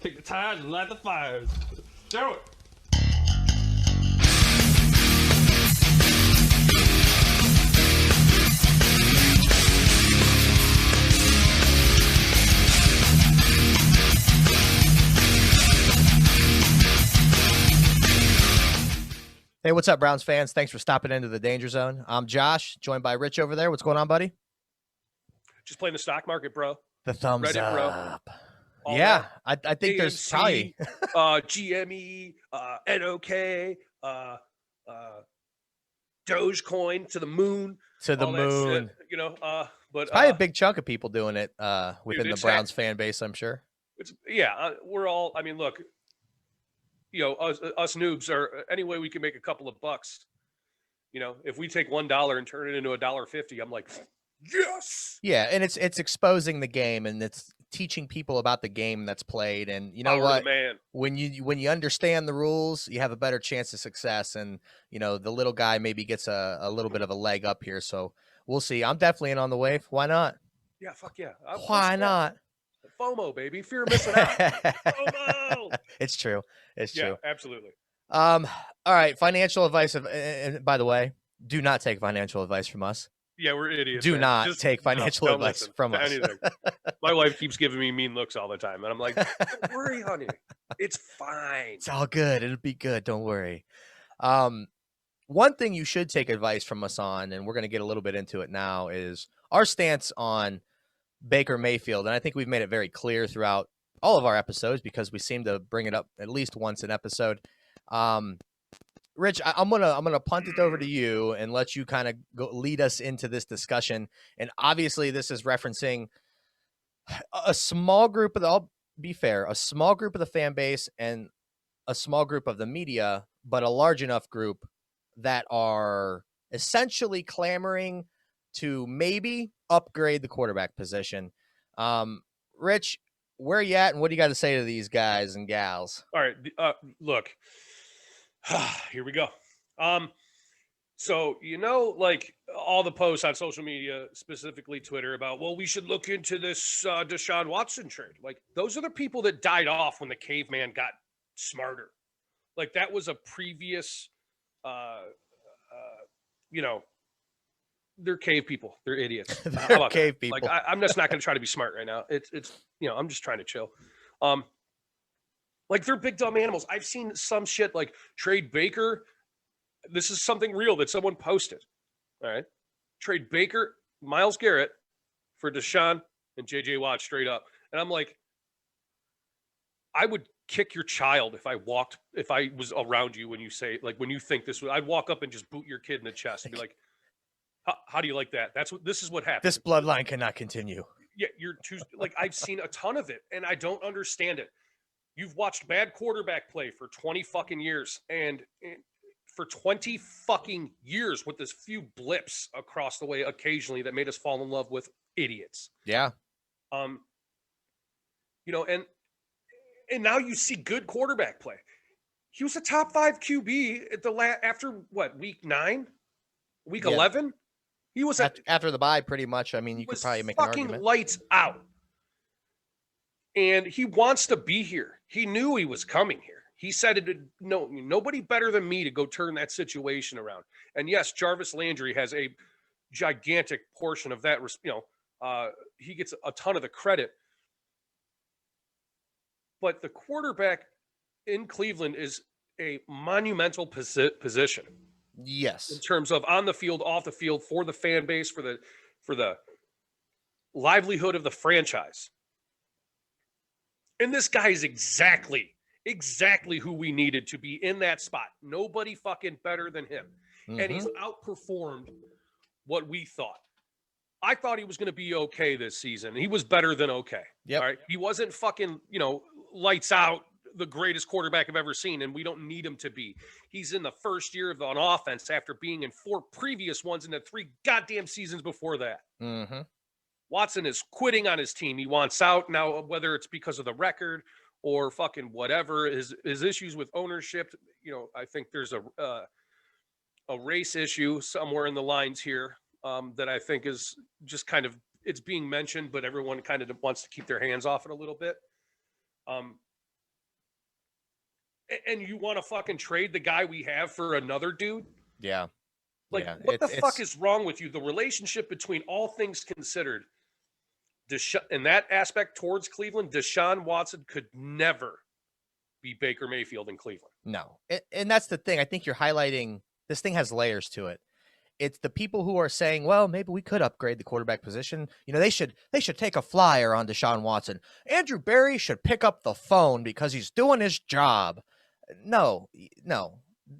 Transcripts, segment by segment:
Kick the tires and light the fires. Do it. Hey, what's up, Browns fans? Thanks for stopping into the Danger Zone. I'm Josh, joined by Rich over there. What's going on, buddy? Just playing the stock market, bro. The thumbs Reddit, bro. up. All Yeah, that. I think there's AMC, probably GME, NOK, Dogecoin to the moon. to the all that moon. shit, you know, but It's probably a big chunk of people doing it within the it's Browns fan base, I'm sure. we're all, I mean, look, you know, us noobs are any way we can make a couple of bucks. You know, if we take $1 and turn it into $1.50, I'm like, yes. Yeah, and it's exposing the game, and it's teaching people about the game that's played. And you know Power what? to the man. When you understand the rules, you have a better chance of success. And you know, the little guy maybe gets a little bit of a leg up here. So we'll see. I'm definitely in on the wave. Why not? Yeah, fuck yeah. Why not? FOMO, baby. Fear of missing out. FOMO. It's true. It's true. Yeah, absolutely. All right. Financial advice. And by the way, do not take financial advice from us. Yeah, we're idiots. Do man. not Just take financial don't advice listen from to us. anything. My wife keeps giving me mean looks all the time, and I'm like, "Don't worry, honey, it's fine." It's all good. It'll be good. Don't worry. One thing you should take advice from us on, and we're going to get a little bit into it now, is our stance on Baker Mayfield. And I think we've made it very clear throughout all of our episodes because we seem to bring it up at least once an episode. Rich, I'm gonna punt it over to you and let you kind of lead us into this discussion. And obviously, this is referencing a small group of I'll be fair, a small group of the fan base and a small group of the media, but a large enough group that are essentially clamoring to maybe upgrade the quarterback position. Rich, where are you at, and what do you got to say to these guys and gals? All right, look, here we go. So you know, like all the posts on social media, specifically Twitter, about we should look into this Deshaun Watson trade. Like those are the people that died off when the caveman got smarter. Like that was a previous, you know, they're cave people. They're idiots. They're cave people. Like I'm just not going to try to be smart right now. It's you know, I'm just trying to chill. Like they're big dumb animals. I've seen some shit like trade Baker. This is something real that someone posted. All right, trade Baker, Myles Garrett for Deshaun and JJ Watt straight up. And I'm like, I would kick your child if I was around you when you say, like, when you think this, I'd walk up and just boot your kid in the chest and be like, how do you like that? This is what happened. This bloodline cannot continue. Yeah, you're too, like, I've seen a ton of it and I don't understand it. You've watched bad quarterback play for 20 fucking years and for 20 fucking years with this few blips across the way occasionally that made us fall in love with idiots. Yeah. You know, and now you see good quarterback play. He was a top 5 QB at after what, week 9, week 11. He was after the bye, pretty much. I mean, you could probably make an argument. Fucking lights out, and he wants to be here. He knew he was coming here. He said it. No, nobody better than me to go turn that situation around. And yes, Jarvis Landry has a gigantic portion of that. You know, he gets a ton of the credit. But the quarterback in Cleveland is a monumental position. Yes. In terms of on the field, off the field, for the fan base, for the livelihood of the franchise. And this guy is exactly who we needed to be in that spot. Nobody fucking better than him. Mm-hmm. And he's outperformed what we thought. I thought he was going to be okay this season. He was better than okay. Yep. All right. He wasn't fucking, you know, lights out, the greatest quarterback I've ever seen, and we don't need him to be. He's in the first year of an offense after being in 4 previous ones in the 3 goddamn seasons before that. Mm-hmm. Watson is quitting on his team. He wants out now, whether it's because of the record or fucking whatever, his issues with ownership. You know, I think there's a race issue somewhere in the lines here that I think is just kind of, it's being mentioned, but everyone kind of wants to keep their hands off it a little bit. and you want to fucking trade the guy we have for another dude? Yeah. Like, Yeah. what the fuck is wrong with you? The relationship between all things considered, in that aspect towards Cleveland, Deshaun Watson could never be Baker Mayfield in Cleveland. No. And that's the thing. I think you're highlighting, this thing has layers to it. It's the people who are saying, well, maybe we could upgrade the quarterback position. You know, they should take a flyer on Deshaun Watson. Andrew Berry should pick up the phone because he's doing his job. No,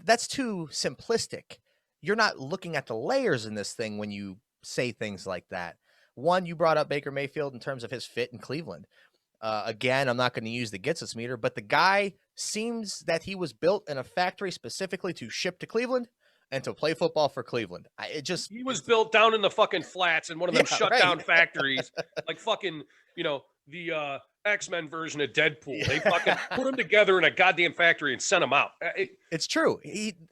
that's too simplistic. You're not looking at the layers in this thing when you say things like that. One, you brought up Baker Mayfield in terms of his fit in Cleveland. Again, I'm not going to use the gets us meter, but the guy seems that he was built in a factory specifically to ship to Cleveland and to play football for Cleveland. He was built down in the fucking flats in one of them shut down factories, like fucking, the X-Men version of Deadpool. They fucking put him together in a goddamn factory and sent him out. It's true.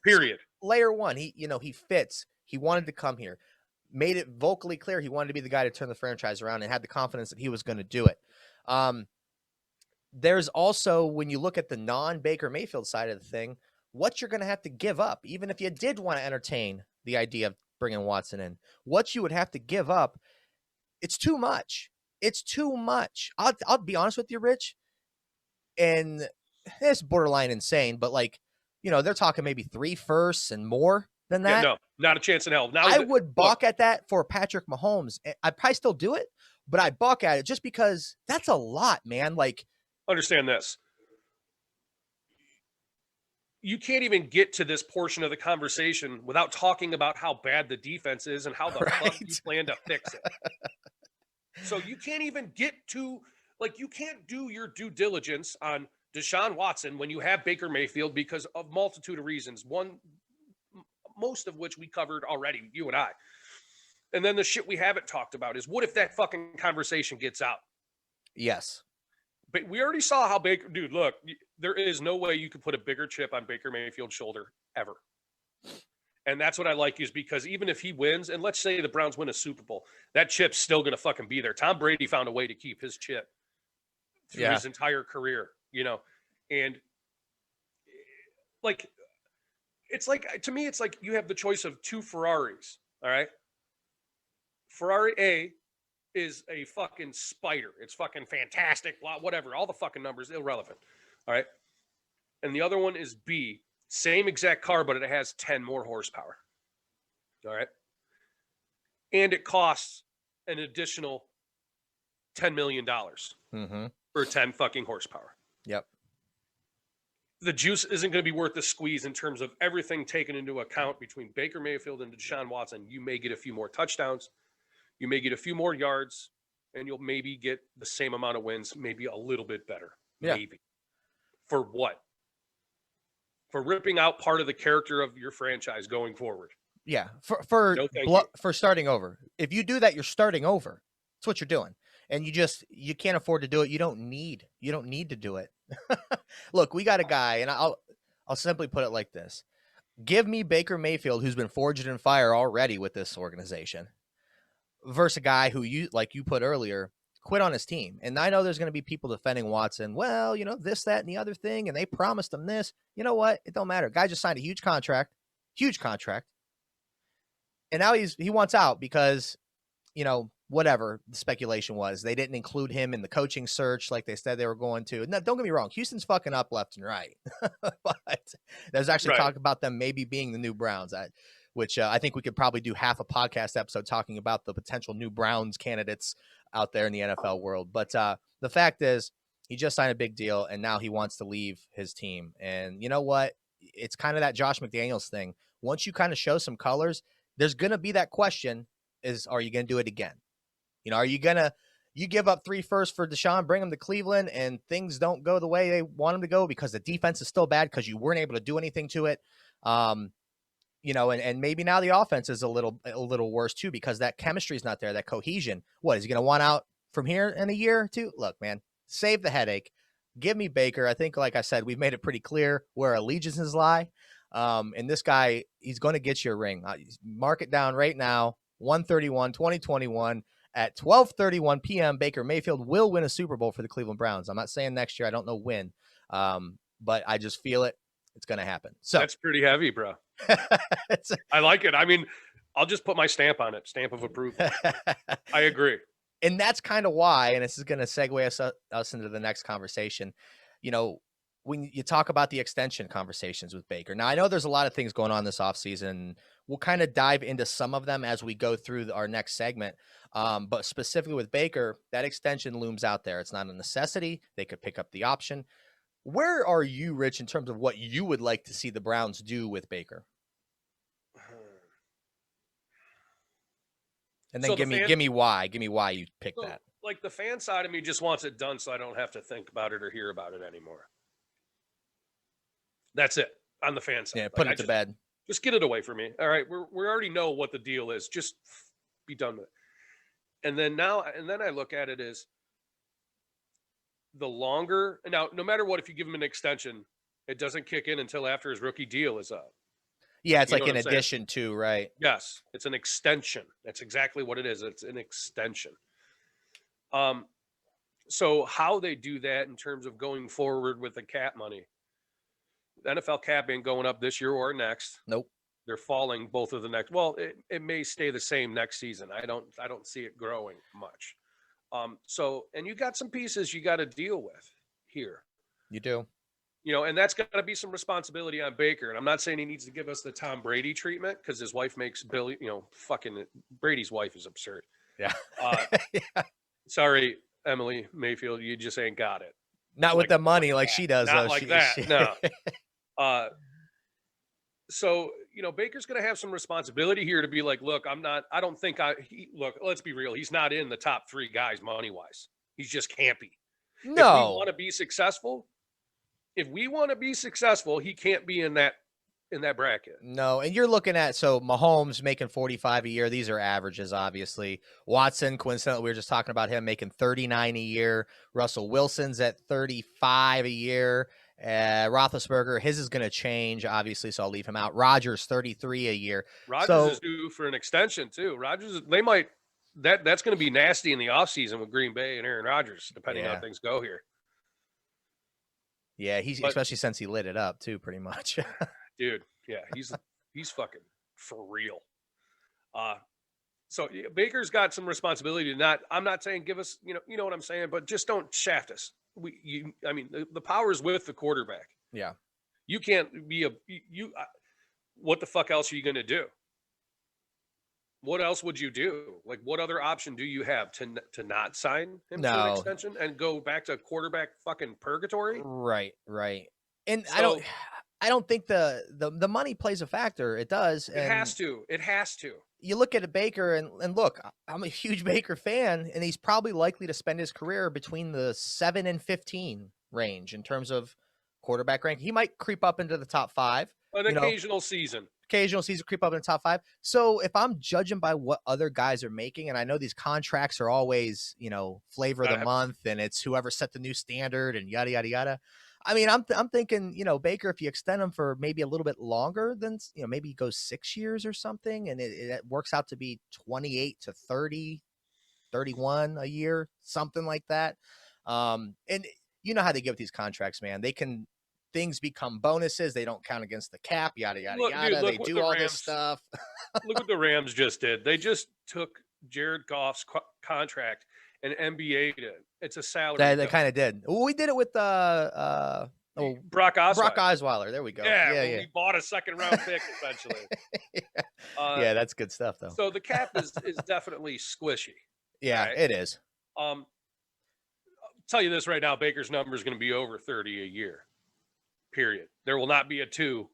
Period. Layer one, he fits. He wanted to come here. Made it vocally clear he wanted to be the guy to turn the franchise around and had the confidence that he was going to do it. There's also, when you look at the non-Baker Mayfield side of the thing, what you're going to have to give up, even if you did want to entertain the idea of bringing Watson in, what you would have to give up, it's too much. It's too much. I'll be honest with you, Rich, and it's borderline insane, but they're talking maybe 3 firsts and more than that. Yeah, no, not a chance in hell. Now I would balk at that for Patrick Mahomes. I'd probably still do it, but I'd balk at it just because that's a lot, man. Understand this. You can't even get to this portion of the conversation without talking about how bad the defense is and how the fuck you plan to fix it. So you can't even get to, you can't do your due diligence on Deshaun Watson when you have Baker Mayfield because of multitude of reasons. One, most of which we covered already, you and I. And then the shit we haven't talked about is, what if that fucking conversation gets out? Yes. But we already saw how Baker, dude, look, there is no way you could put a bigger chip on Baker Mayfield's shoulder ever. And that's what I like, is because even if he wins, and let's say the Browns win a Super Bowl, that chip's still going to fucking be there. Tom Brady found a way to keep his chip through his entire career, and it's to me, it's like you have the choice of 2 Ferraris. All right. Ferrari A is a fucking spider. It's fucking fantastic, blah, whatever. All the fucking numbers, irrelevant. All right. And the other one is B, same exact car, but it has 10 more horsepower. All right. And it costs an additional $10 million for 10 fucking horsepower. Yep. The juice isn't going to be worth the squeeze in terms of everything taken into account between Baker Mayfield and Deshaun Watson. You may get a few more touchdowns. You may get a few more yards, and you'll maybe get the same amount of wins, maybe a little bit better. Yeah. Maybe. For what? For ripping out part of the character of your franchise going forward. Yeah. For starting over. If you do that, you're starting over. That's what you're doing. And you can't afford to do it. You don't need to do it. Look, we got a guy, and I'll simply put it like this. Give me Baker Mayfield, who's been forged in fire already with this organization, versus a guy who, you put earlier, quit on his team. And I know there's going to be people defending Watson. Well, this, that, and the other thing, and they promised him this. You know what? It don't matter. Guy just signed a huge contract. And now he wants out because, whatever the speculation was, they didn't include him in the coaching search like they said they were going to. No, don't get me wrong. Houston's fucking up left and right. But there's actually talk about them maybe being the new Browns, which I think we could probably do half a podcast episode talking about the potential new Browns candidates out there in the NFL world. But the fact is, he just signed a big deal, and now he wants to leave his team. And you know what? It's kind of that Josh McDaniels thing. Once you kind of show some colors, there's going to be that question is, are you going to do it again? Are you going to, you give up 3 firsts for Deshaun, bring him to Cleveland, and things don't go the way they want them to go because the defense is still bad because you weren't able to do anything to it. And maybe now the offense is a little worse too because that chemistry is not there, that cohesion. What, is he going to want out from here in a year or two? Look, man, save the headache. Give me Baker. I think, like I said, we've made it pretty clear where allegiances lie. And this guy, he's going to get you a ring. Mark it down right now, 1/31/2021 at 12:31 p.m. Baker Mayfield will win a Super Bowl for the Cleveland Browns. I'm not saying next year. I don't know when. but I just feel it. It's going to happen. So that's pretty heavy, bro. I like it. I mean, I'll just put my stamp on it. Stamp of approval. I agree. And that's kind of why, and this is going to segue us into the next conversation. You know, when you talk about the extension conversations with Baker. Now, I know there's a lot of things going on this offseason. We'll kind of dive into some of them as we go through our next segment. But specifically with Baker, that extension looms out there. It's not a necessity. They could pick up the option. Where are you, Rich, in terms of what you would like to see the Browns do with Baker? And then So give me why you picked that. Like the fan side of me just wants it done so I don't have to think about it or hear about it anymore. That's it on the fan side. Yeah, put it to bed. Just get it away from me. All right, we already know what the deal is. Just be done with it. And then I look at it as the longer now, no matter what, if you give him an extension, it doesn't kick in until after his rookie deal is up. Yeah, it's like in addition to, right? Yes, it's an extension. That's exactly what it is. It's an extension. So how they do that in terms of going forward with the cap money, the NFL cap ain't going up this year or next. Nope. They're falling both of the next. Well, it may stay the same next season. I don't see it growing much. So, and you got some pieces you got to deal with here. You do. You know, and that's got to be some responsibility on Baker. And I'm not saying he needs to give us the Tom Brady treatment because his wife makes Billy, fucking Brady's wife is absurd. Yeah. Yeah. Sorry, Emily Mayfield, you just ain't got it. Not with the money like she does. Not like that. No. So, Baker's going to have some responsibility here to be like, look, look, let's be real. He's not in the top 3 guys money-wise. He's just can't be. No. If we want to be successful, he can't be in that bracket. No, and you're looking at, so Mahomes making 45 a year. These are averages, obviously. Watson, coincidentally, we were just talking about him making 39 a year. Russell Wilson's at 35 a year. Roethlisberger, his is going to change, obviously, so I'll leave him out. Rodgers, 33 a year. Rodgers is due for an extension, too. Rodgers, they might – that's going to be nasty in the offseason with Green Bay and Aaron Rodgers, depending on how things go here. Yeah, especially since he lit it up, too, pretty much. Dude, yeah, he's fucking for real. So Baker's got some responsibility to I'm not saying give us, you know what I'm saying, but just don't shaft us. The power is with the quarterback. Yeah. You can't be what the fuck else are you going to do? What else would you do? Like, what other option do you have to not sign him to an extension and go back to quarterback fucking purgatory? Right. And so, I don't think the money plays a factor. It does. It has to. You look at a Baker and look, I'm a huge Baker fan, and he's probably likely to spend his career between the 7 and 15 range in terms of quarterback rank. He might creep up into the top 5. Occasional season creep up in the top 5. So if I'm judging by what other guys are making, and I know these contracts are always, flavor of the month, and it's whoever set the new standard and yada, yada, yada. I mean, I'm thinking, Baker, if you extend him for maybe a little bit longer than, maybe he goes 6 years or something, and it works out to be 28 to 30, 31 a year, something like that. And you know how they give these contracts, man. Things become bonuses. They don't count against the cap, yada, yada, yada. They do all this stuff. Look what the Rams just did. They just took Jared Goff's contract and NBA'd it. It's a salary. They kind of did. Well, we did it with Brock Osweiler. Brock Osweiler. There we go. Yeah. We bought a second-round pick, essentially. Yeah, that's good stuff, though. So the cap is definitely squishy. Yeah, right? It is. I'll tell you this right now. Baker's number is going to be over 30 a year. Period. There will not be a 2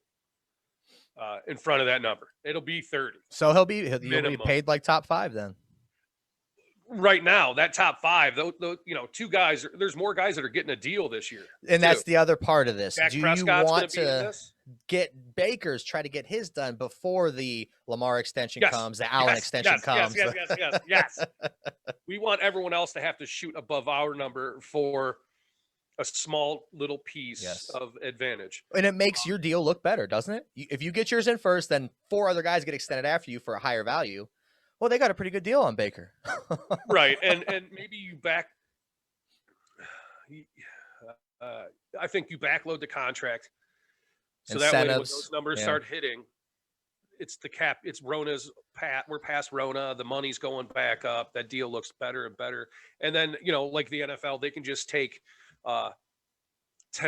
in front of that number. It'll be 30. So he'll be paid like top 5 then. Right now, that top 5, though, 2 guys. There's more guys that are getting a deal this year, and that's the other part of this. Dak Do Prescott's you want to get Baker's try to get his done before the Lamar extension comes, the Allen extension comes? Yes. We want everyone else to have to shoot above our number for a small little piece of advantage. And it makes your deal look better, doesn't it? If you get yours in first, then 4 other guys get extended after you for a higher value. Well, they got a pretty good deal on Baker. Right. And maybe you back I think you backload the contract. So that way when Incentives, those numbers yeah. start hitting, it's the cap. It's Rona's we're past Rona. The money's going back up. That deal looks better and better. And then, like the NFL, they can just take $10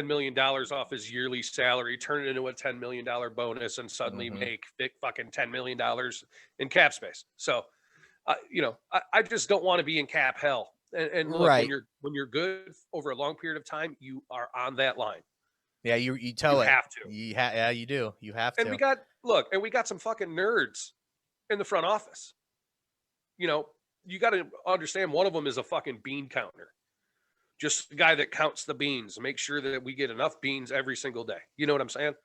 million off his yearly salary, turn it into a $10 million bonus, and suddenly make fucking $10 million in cap space. So, I just don't want to be in cap hell. And look, Right. when you're good over a long period of time, you are on that line. Yeah, you toe You it. have to. Yeah, you do. You have to. And we got some fucking nerds in the front office. You got to understand one of them is a fucking bean counter. Just the guy that counts the beans, make sure that we get enough beans every single day. You know what I'm saying?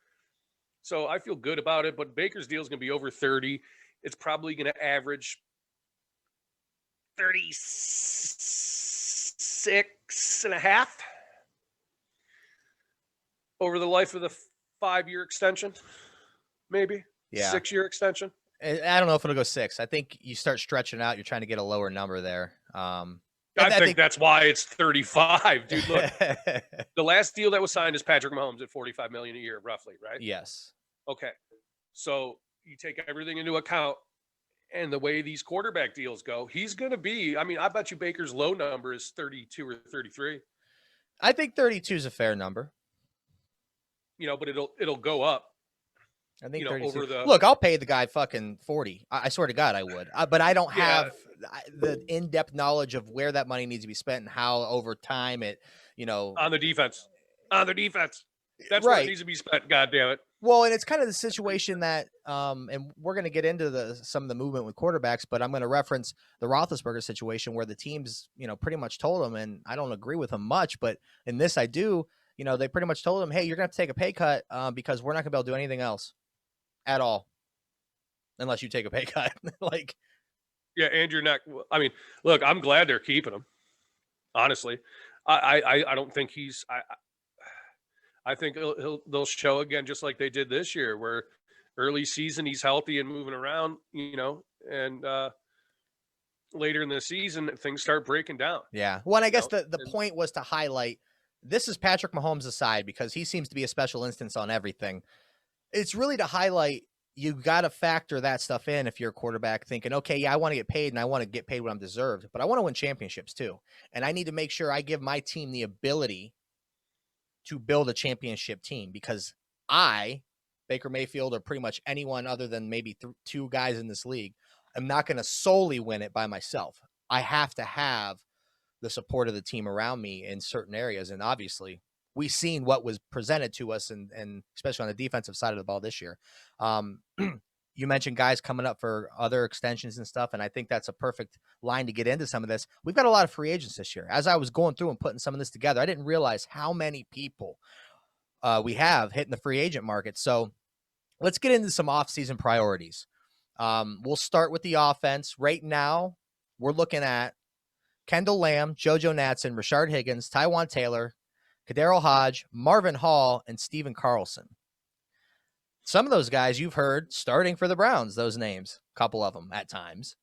So I feel good about it, but Baker's deal is going to be over 30. It's probably going to average 36.5 over the life of the 5-year extension, maybe. Yeah. 6-year extension. I don't know if it'll go 6. I think you start stretching out. You're trying to get a lower number there. I think that's why it's 35, dude. Look, the last deal that was signed is Patrick Mahomes at $45 million a year, roughly, right? Yes. Okay. So you take everything into account, and the way these quarterback deals go, he's going to be, I bet you Baker's low number is 32 or 33. I think 32 is a fair number. But it'll go up. I think over the look, I'll pay the guy fucking 40. I swear to God, I would. But I don't have the in-depth knowledge of where that money needs to be spent and how over time it, on the defense. That's right. where it needs to be spent. God damn it. Well, and it's kind of the situation that, and we're going to get into some of the movement with quarterbacks, but I'm going to reference the Roethlisberger situation where the teams, pretty much told him, and I don't agree with him much, but in this I do. They pretty much told him, hey, you're going to have to take a pay cut because we're not going to be able to do anything else at all unless you take a pay cut. Yeah, and you're not. Look, I'm glad they're keeping him. Honestly, I don't think he's. I think they'll show again just like they did this year, where early season he's healthy and moving around, and later in the season things start breaking down. Yeah. Well, and I guess the point was to highlight. This is Patrick Mahomes' aside because he seems to be a special instance on everything. It's really to highlight you got to factor that stuff in if you're a quarterback thinking, okay, yeah, I want to get paid and I want to get paid what I'm deserved, but I want to win championships too. And I need to make sure I give my team the ability to build a championship team because I, Baker Mayfield, or pretty much anyone other than maybe 2 guys in this league, I'm not going to solely win it by myself. I have to have the support of the team around me in certain areas. And obviously we've seen what was presented to us and especially on the defensive side of the ball this year. You mentioned guys coming up for other extensions and stuff. And I think that's a perfect line to get into some of this. We've got a lot of free agents this year. As I was going through and putting some of this together, I didn't realize how many people we have hitting the free agent market. So let's get into some off-season priorities. We'll start with the offense. Right now, we're looking at Kendall Lamb, JoJo Natson, Rashard Higgins, Tywan Taylor, Kadero Hodge, Marvin Hall, and Steven Carlson. Some of those guys you've heard starting for the Browns, those names, a couple of them at times.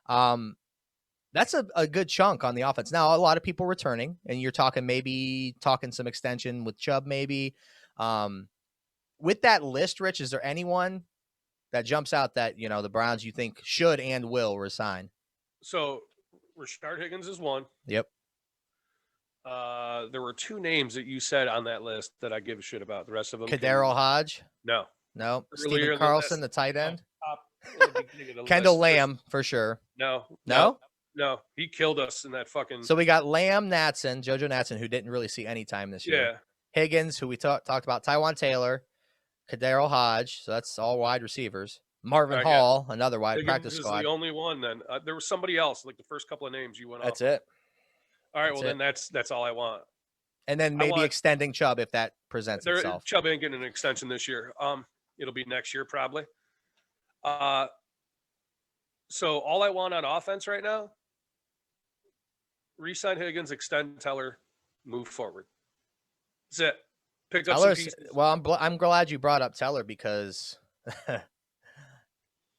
That's a good chunk on the offense. Now, a lot of people returning, and you're talking some extension with Chubb maybe. With that list, Rich, is there anyone that jumps out that, the Browns you think should and will resign? So Rashard Higgins is one. Yep. There were 2 names that you said on that list that I give a shit about. The rest of them. Kadero Hodge? No. Steven Carlson, the tight end? Top Kendall Lamb, for sure. No. He killed us in that fucking. So we got Lamb, Natson, JoJo Natson, who didn't really see any time this year. Yeah. Higgins, who we talked about, Tywan Taylor, Kadero Hodge. So that's all wide receivers. Marvin Hall, another wide Higgins practice is squad. the only one. Then there was somebody else, like the first couple of names you went off. That's it. All right. Then that's all I want. And then maybe extending Chubb if that presents itself. Chubb ain't getting an extension this year. It'll be next year probably. So all I want on offense right now, re-sign Higgins, extend Teller, move forward. That's it. Picked up some pieces. Well, I'm glad you brought up Teller because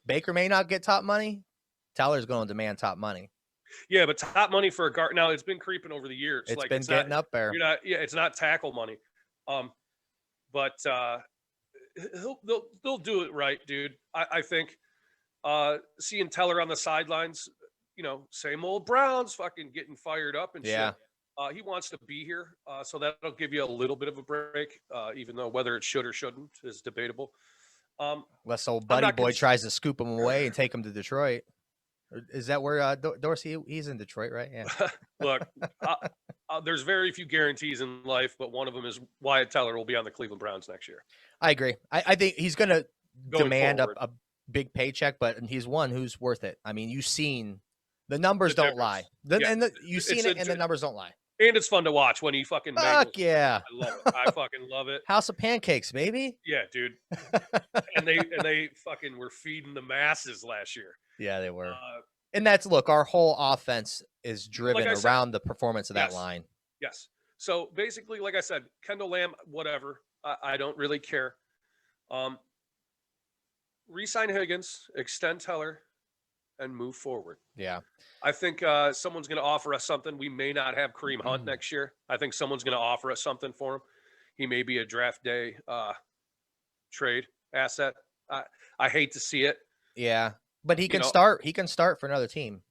Baker may not get top money. Teller's going to demand top money. Yeah, but top money for a guard. Now, it's been creeping over the years. It's been getting up there. It's not tackle money. But they'll do it right, dude. I think seeing Teller on the sidelines, same old Browns fucking getting fired up and Yeah. shit. He wants to be here, so that'll give you a little bit of a break, even though whether it should or shouldn't is debatable. Unless old I'm buddy not boy cons- tries to scoop him away and take him to Detroit. Is that where Dorsey? He's in Detroit, right? Yeah. Look, there's very few guarantees in life, but one of them is Wyatt Teller will be on the Cleveland Browns next year. I agree. I think he's going to Going demand forward. a big paycheck, but he's one who's worth it. I mean, you've seen the numbers The don't difference. lie. Yeah. You've seen it, and the numbers don't lie. And it's fun to watch when he fucking Fuck mangles. yeah. I love it. I fucking love it. House of Pancakes, baby. Yeah, dude. and they fucking were feeding the masses last year. Yeah, they were. And that's, look, our whole offense is driven Like I said, around the performance of that yes. line. Yes. So basically, like I said, Kendall Lamb, whatever. I don't really care. Resign Higgins, extend Teller, and move forward. Yeah. I think someone's going to offer us something. We may not have Kareem Hunt next year. I think someone's going to offer us something for him. He may be a draft day trade asset. I hate to see it. Yeah. But he can start. He can start for another team.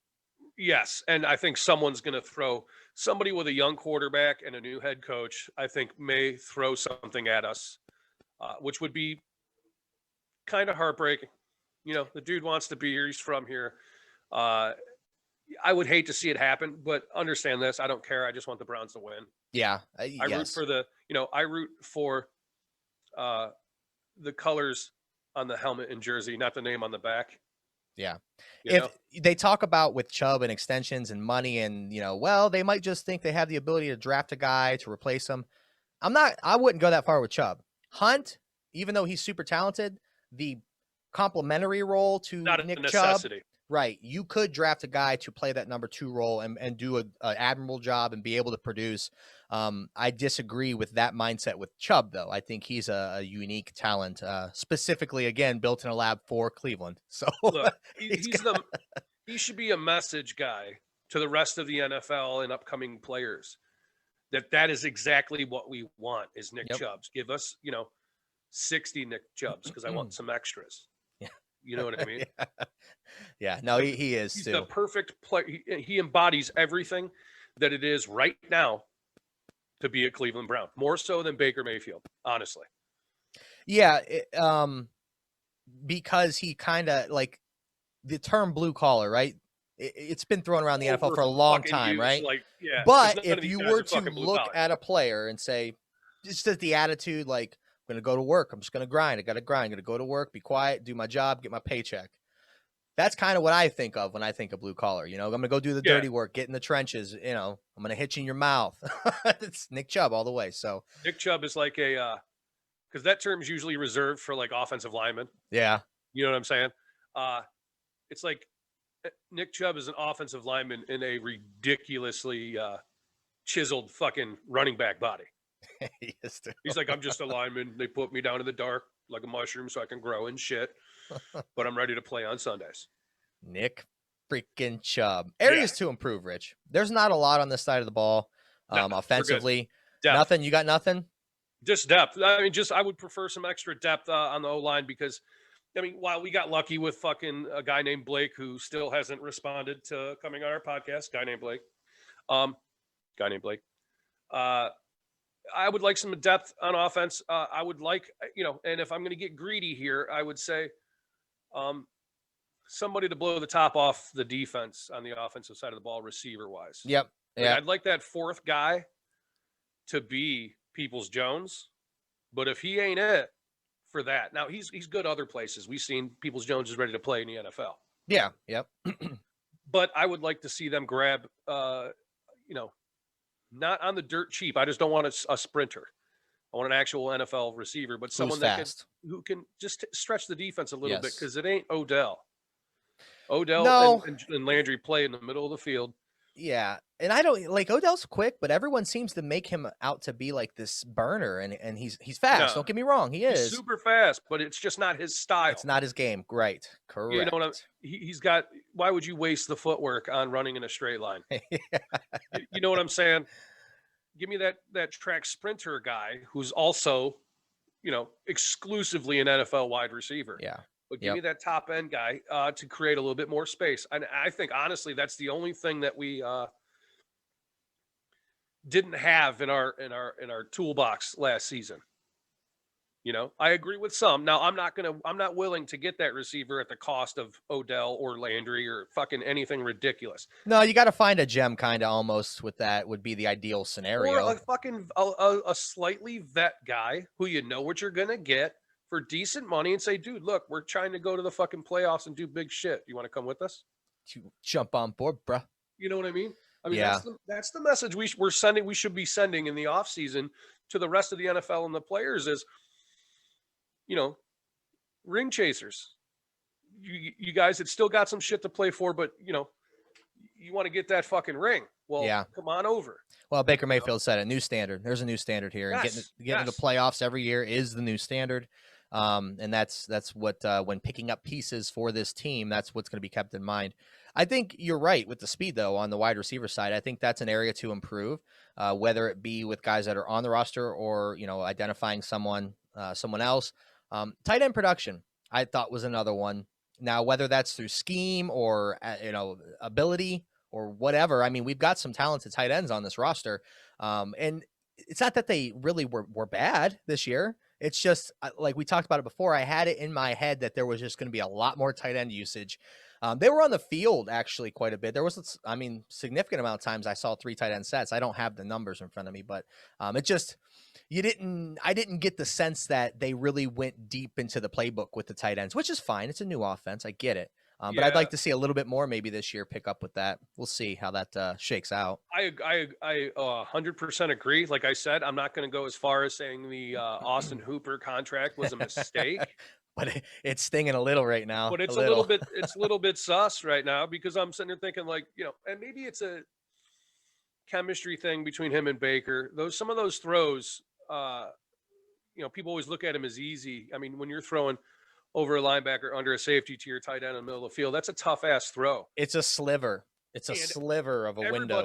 Yes, and I think someone's going to throw somebody with a young quarterback and a new head coach. I think may throw something at us, which would be kind of heartbreaking. The dude wants to be here. He's from here. I would hate to see it happen, but understand this. I don't care. I just want the Browns to win. Yeah. I root for I root for the colors on the helmet and jersey, not the name on the back. Yeah. You know? If they talk about with Chubb and extensions and money and, well, they might just think they have the ability to draft a guy to replace him. I wouldn't go that far with Chubb. Hunt, even though he's super talented, the complementary role to Not Nick a necessity. Chubb, right? You could draft a guy to play that number 2 role and do an admirable job and be able to produce. I disagree with that mindset with Chubb, though. I think he's a unique talent, specifically, again, built in a lab for Cleveland. So look, he should be a message guy to the rest of the NFL and upcoming players. That is exactly what we want is Nick Chubbs. Give us, 60 Nick Chubbs because I want some extras. Yeah. You know what I mean? Yeah. No, he is. He's too. the perfect player. He embodies everything that it is right now to be a Cleveland Brown, more so than Baker Mayfield, honestly. Yeah. Because he kind of like the term blue collar, right? It's been thrown around the NFL for a long time, right? But if you were to look at a player and say, just as the attitude, like, I'm going to go to work. I'm just going to grind. I got to grind. I'm going to go to work, be quiet, do my job, get my paycheck. That's kind of what I think of when I think of blue collar. I'm going to go do the dirty work, get in the trenches. I'm going to hit you in your mouth. It's Nick Chubb all the way. So Nick Chubb is like because that term is usually reserved for like offensive linemen. Yeah. You know what I'm saying? It's like Nick Chubb is an offensive lineman in a ridiculously chiseled fucking running back body. He's like, I'm just a lineman. They put me down in the dark like a mushroom so I can grow and shit. But I'm ready to play on Sundays. Nick freaking Chubb. Areas to improve, Rich. There's not a lot on this side of the ball. Offensively. Nothing. You got nothing? Just depth. I mean, I would prefer some extra depth on the O-line because, I mean, while we got lucky with fucking a guy named Blake who still hasn't responded to coming on our podcast, guy named Blake. I would like some depth on offense. I would like, and if I'm going to get greedy here, I would say somebody to blow the top off the defense on the offensive side of the ball, receiver-wise. Yep. Yeah. Like, I'd like that fourth guy to be Peoples-Jones, but if he ain't it for that, now he's good other places. We've seen Peoples-Jones is ready to play in the NFL. Yeah. Yep. But I would like to see them grab, not on the dirt cheap. I just don't want a sprinter. I want an actual NFL receiver, but someone who can just stretch the defense a little bit because it ain't Odell. And Landry play in the middle of the field. Yeah. And I don't like Odell's quick, but everyone seems to make him out to be like this burner and he's fast. No, don't get me wrong. He's super fast, but it's just not his style. It's not his game. Right. Correct. You know what he's got. Why would you waste the footwork on running in a straight line? You know what I'm saying? give me that track sprinter guy who's also, exclusively an NFL wide receiver. Yeah. But give me that top end guy to create a little bit more space. And I think honestly, that's the only thing that we didn't have in our toolbox last season. I agree with some. Now I'm not willing to get that receiver at the cost of Odell or Landry or fucking anything ridiculous. No, you got to find a gem kind of almost with that would be the ideal scenario. Or a fucking a slightly vet guy who what you're gonna get for decent money and say, dude, look, we're trying to go to the fucking playoffs and do big shit. You want to come with us? To jump on board, bro. You know what I mean? I mean, Yeah. that's the message we're sending. We should be sending in the offseason to the rest of the NFL and the players is, ring chasers. You guys had still got some shit to play for, but you want to get that fucking ring. Well, Yeah. come on over. Well, Baker Mayfield said it. New standard. There's a new standard here, and Yes, getting to the playoffs every year is the new standard. And that's what when picking up pieces for this team, that's what's going to be kept in mind. I think you're right with the speed though on the wide receiver side. I think that's an area to improve, whether it be with guys that are on the roster or identifying someone else. Tight end production, I thought was another one. Now, whether that's through scheme or ability or whatever, I mean, we've got some talented tight ends on this roster, and it's not that they really were bad this year. It's just like we talked about it before. I had it in my head that there was just going to be a lot more tight end usage. They were on the field actually quite a bit. There was, significant amount of times I saw 3 tight end sets. I don't have the numbers in front of me, but it just I didn't get the sense that they really went deep into the playbook with the tight ends, which is fine. It's a new offense. I get it. But I'd like to see a little bit more maybe this year pick up with that. We'll see how that shakes out. I 100% agree. Like I said, I'm not going to go as far as saying the Austin Hooper contract was a mistake. But it's stinging a little right now. But it's a little bit sus right now because I'm sitting there thinking and maybe it's a chemistry thing between him and Baker. Some of those throws, people always look at him as easy. I mean, when you're throwing over a linebacker under a safety to your tight end in the middle of the field, that's a tough ass throw. It's a sliver. It's a sliver of a window.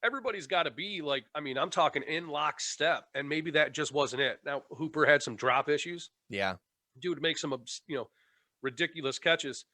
Everybody's got to be I'm talking in lockstep, and maybe that just wasn't it. Now Hooper had some drop issues. Yeah. Dude makes some, ridiculous catches.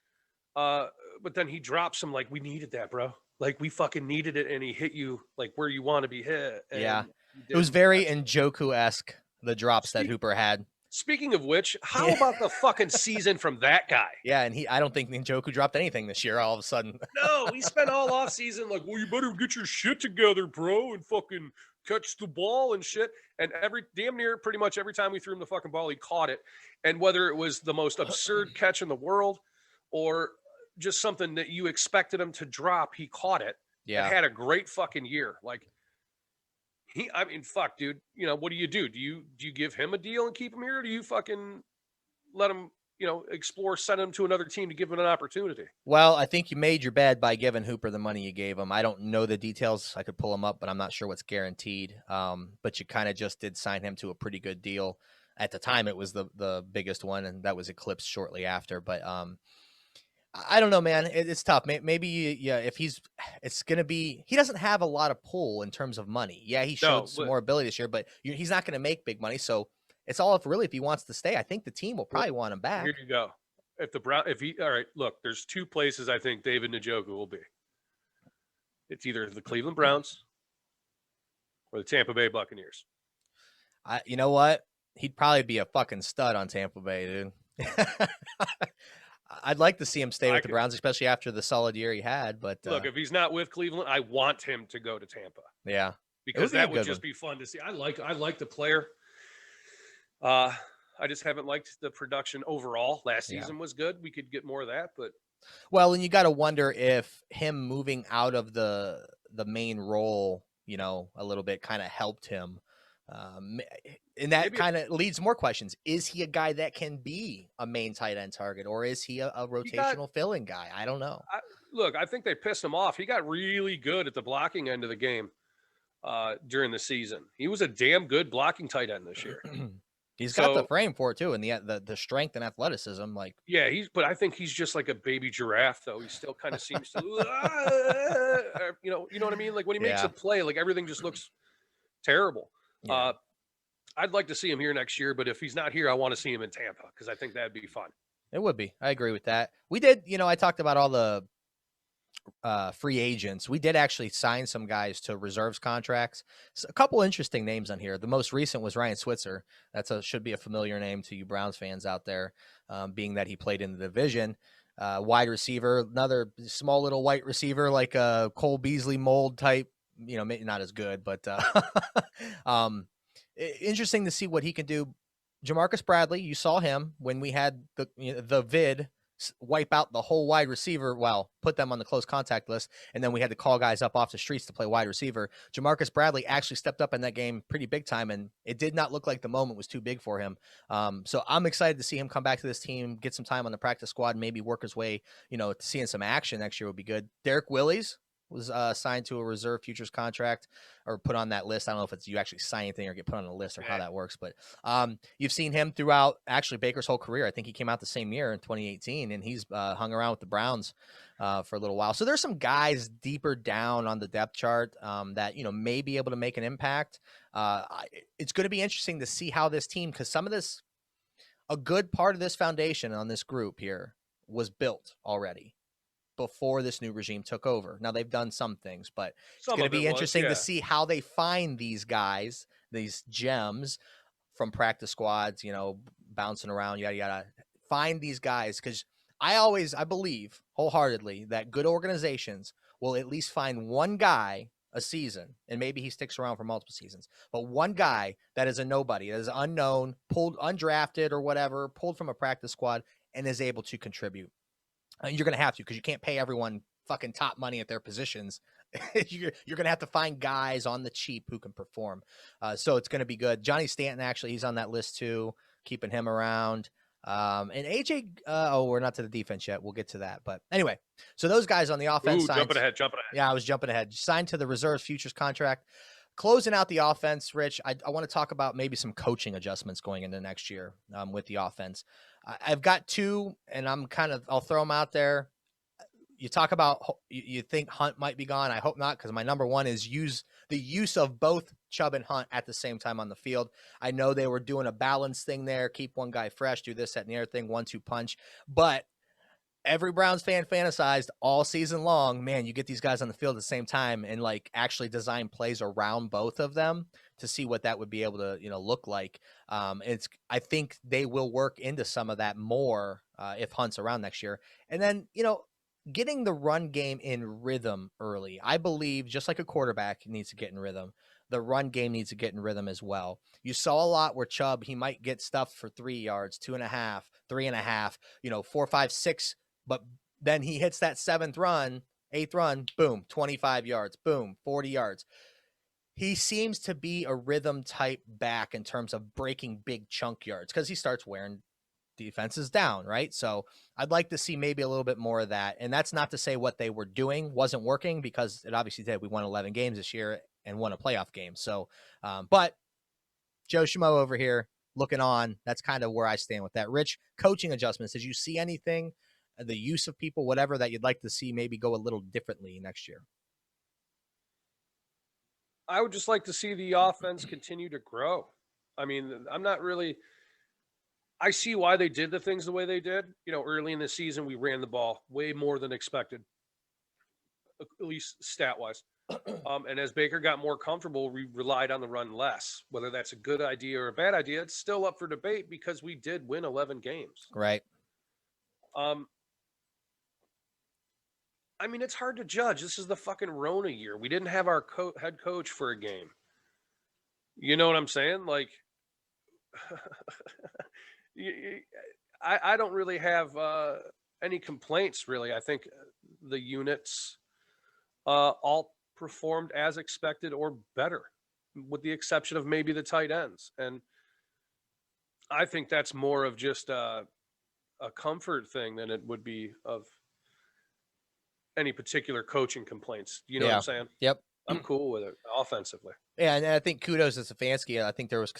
But then he drops some we needed that, bro. We fucking needed it, and he hit you where you want to be hit. Yeah. It was very Njoku-esque, the drops that Hooper had. Speaking of which, how about the fucking season from that guy? Yeah, and I don't think Njoku dropped anything this year all of a sudden. No, we spent all off season well, you better get your shit together, bro, and fucking catch the ball and shit. And damn near pretty much every time we threw him the fucking ball, he caught it. And whether it was the most absurd catch in the world or just something that you expected him to drop, he caught it. Yeah. And had a great fucking year. Fuck, dude. What do? Do you give him a deal and keep him here, or do you fucking let him, explore, send him to another team to give him an opportunity? Well, I think you made your bed by giving Hooper the money you gave him. I don't know the details. I could pull them up, but I'm not sure what's guaranteed. But you kind of just did sign him to a pretty good deal. At the time, it was the biggest one, and that was eclipsed shortly after. But I don't know, man. It's tough. Maybe if it's going to be, he doesn't have a lot of pull in terms of money. Yeah, he showed some more ability this year, but he's not going to make big money. So it's all if he wants to stay. I think the team will probably want him back. Here you go. All right, look, there's 2 places I think David Njoku will be. It's either the Cleveland Browns or the Tampa Bay Buccaneers. You know what? He'd probably be a fucking stud on Tampa Bay, dude. I'd like to see him stay with the Browns, especially after the solid year he had. But look, if he's not with Cleveland, I want him to go to Tampa. Yeah, because that would just be fun to see. I like the player. I just haven't liked the production overall. Last season was good. We could get more of that, but and you got to wonder if him moving out of the main role, a little bit kind of helped him. And that kind of leads more questions. Is he a guy that can be a main tight end target, or is he a rotational fill-in guy? I don't know. I think they pissed him off. He got really good at the blocking end of the game during the season. He was a damn good blocking tight end this year. He's got the frame for it too, and the strength and athleticism. But I think he's just like a baby giraffe, though. He still kind of seems to, you know what I mean? When he makes a play, everything just looks terrible. Yeah. I'd like to see him here next year, but if he's not here, I want to see him in Tampa because I think that'd be fun. It would be. I agree with that. We did, I talked about all the free agents. We did actually sign some guys to reserves contracts. So a couple interesting names on here. The most recent was Ryan Switzer. Should be a familiar name to you Browns fans out there, being that he played in the division. Wide receiver, another small little white receiver, like a Cole Beasley mold type, maybe not as good, but interesting to see what he can do. Jamarcus Bradley, you saw him when we had the vid wipe out the whole wide receiver, put them on the close contact list, and then we had to call guys up off the streets to play wide receiver. Jamarcus Bradley actually stepped up in that game pretty big time, and it did not look like the moment was too big for him. So I'm excited to see him come back to this team, get some time on the practice squad, maybe work his way, seeing some action next year would be good. Derek Willis was signed to a reserve futures contract or put on that list. I don't know if it's you actually sign anything or get put on a list or how that works, but you've seen him throughout actually Baker's whole career. I think he came out the same year in 2018, and he's hung around with the Browns for a little while. So there's some guys deeper down on the depth chart that, may be able to make an impact. It's going to be interesting to see how this team, because a good part of this foundation on this group here was built already before this new regime took over. Now they've done some things, but it's going to be interesting to see how they find these guys, these gems from practice squads, bouncing around, yada, yada. Find these guys, because I believe wholeheartedly that good organizations will at least find one guy a season, and maybe he sticks around for multiple seasons, but one guy that is a nobody, that is unknown, pulled undrafted or whatever, pulled from a practice squad, and is able to contribute. You're going to have to, because you can't pay everyone fucking top money at their positions. You're going to have to find guys on the cheap who can perform. So it's going to be good. Johnny Stanton, actually, he's on that list too, keeping him around. And AJ, we're not to the defense yet. We'll get to that. But anyway, so those guys on the offense side. Jumping ahead. Yeah, I was jumping ahead. Signed to the reserves futures contract. Closing out the offense, Rich, I want to talk about maybe some coaching adjustments going into next year with the offense. I've got two, and I'll throw them out there. You talk about, you think Hunt might be gone. I hope not, because my number one is the use of both Chubb and Hunt at the same time on the field. I know they were doing a balance thing there, keep one guy fresh, do this, that, and the other thing, 1-2 punch. But every Browns fan fantasized all season long, man, you get these guys on the field at the same time and actually design plays around both of them to see what that would be able to, look like. I think they will work into some of that more if Hunt's around next year. And then, getting the run game in rhythm early. I believe just like a quarterback needs to get in rhythm, the run game needs to get in rhythm as well. You saw a lot where Chubb, he might get stuff for 3 yards, 2.5, 3.5, 4, 5, 6, but then he hits that 8th run, boom, 25 yards, boom, 40 yards. He seems to be a rhythm type back in terms of breaking big chunk yards because he starts wearing defenses down, right? So I'd like to see maybe a little bit more of that. And that's not to say what they were doing wasn't working, because it obviously did. We won 11 games this year and won a playoff game. So, but Joe Schmo over here looking on, that's kind of where I stand with that. Rich, coaching adjustments. Did you see anything, the use of people, whatever, that you'd like to see maybe go a little differently next year? I would just like to see the offense continue to grow. I mean, I see why they did the things the way they did. Early in the season, we ran the ball way more than expected, at least stat-wise. And as Baker got more comfortable, we relied on the run less. Whether that's a good idea or a bad idea, it's still up for debate because we did win 11 games. Right. I mean, it's hard to judge. This is the fucking Rona year. We didn't have our head coach for a game. You know what I'm saying? I don't really have any complaints, really. I think the units all performed as expected or better, with the exception of maybe the tight ends. And I think that's more of just a comfort thing than it would be of any particular coaching complaints. You know what I'm saying? Yep. I'm cool with it offensively. Yeah, and I think kudos to Stefanski. I think there was,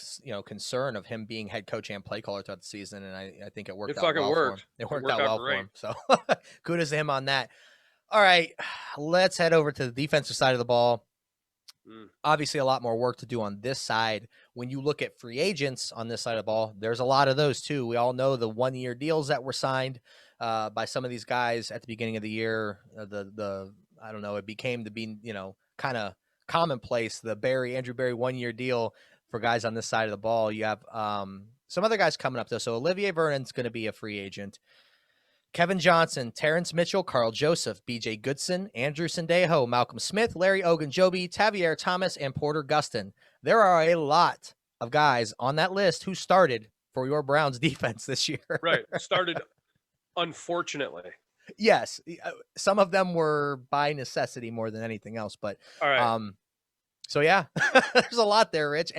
concern of him being head coach and play caller throughout the season, and I think it worked out well for him. It worked out well great for him. So kudos to him on that. All right, let's head over to the defensive side of the ball. Obviously, a lot more work to do on this side. When you look at free agents on this side of the ball, there's a lot of those too. We all know the 1-year deals that were signed by some of these guys at the beginning of the year. I don't know, it became to be, kind of commonplace. The Andrew Berry 1-year deal for guys on this side of the ball. You have some other guys coming up though. So Olivier Vernon's going to be a free agent. Kevin Johnson, Terrence Mitchell, Carl Joseph, B.J. Goodson, Andrew Sendejo, Malcolm Smith, Larry Ogunjobi, Tavier Thomas, and Porter Gustin. There are a lot of guys on that list who started for your Browns defense this year. Right. Started, unfortunately. Yes. Some of them were by necessity more than anything else. But, all right. So, yeah, there's a lot there, Rich.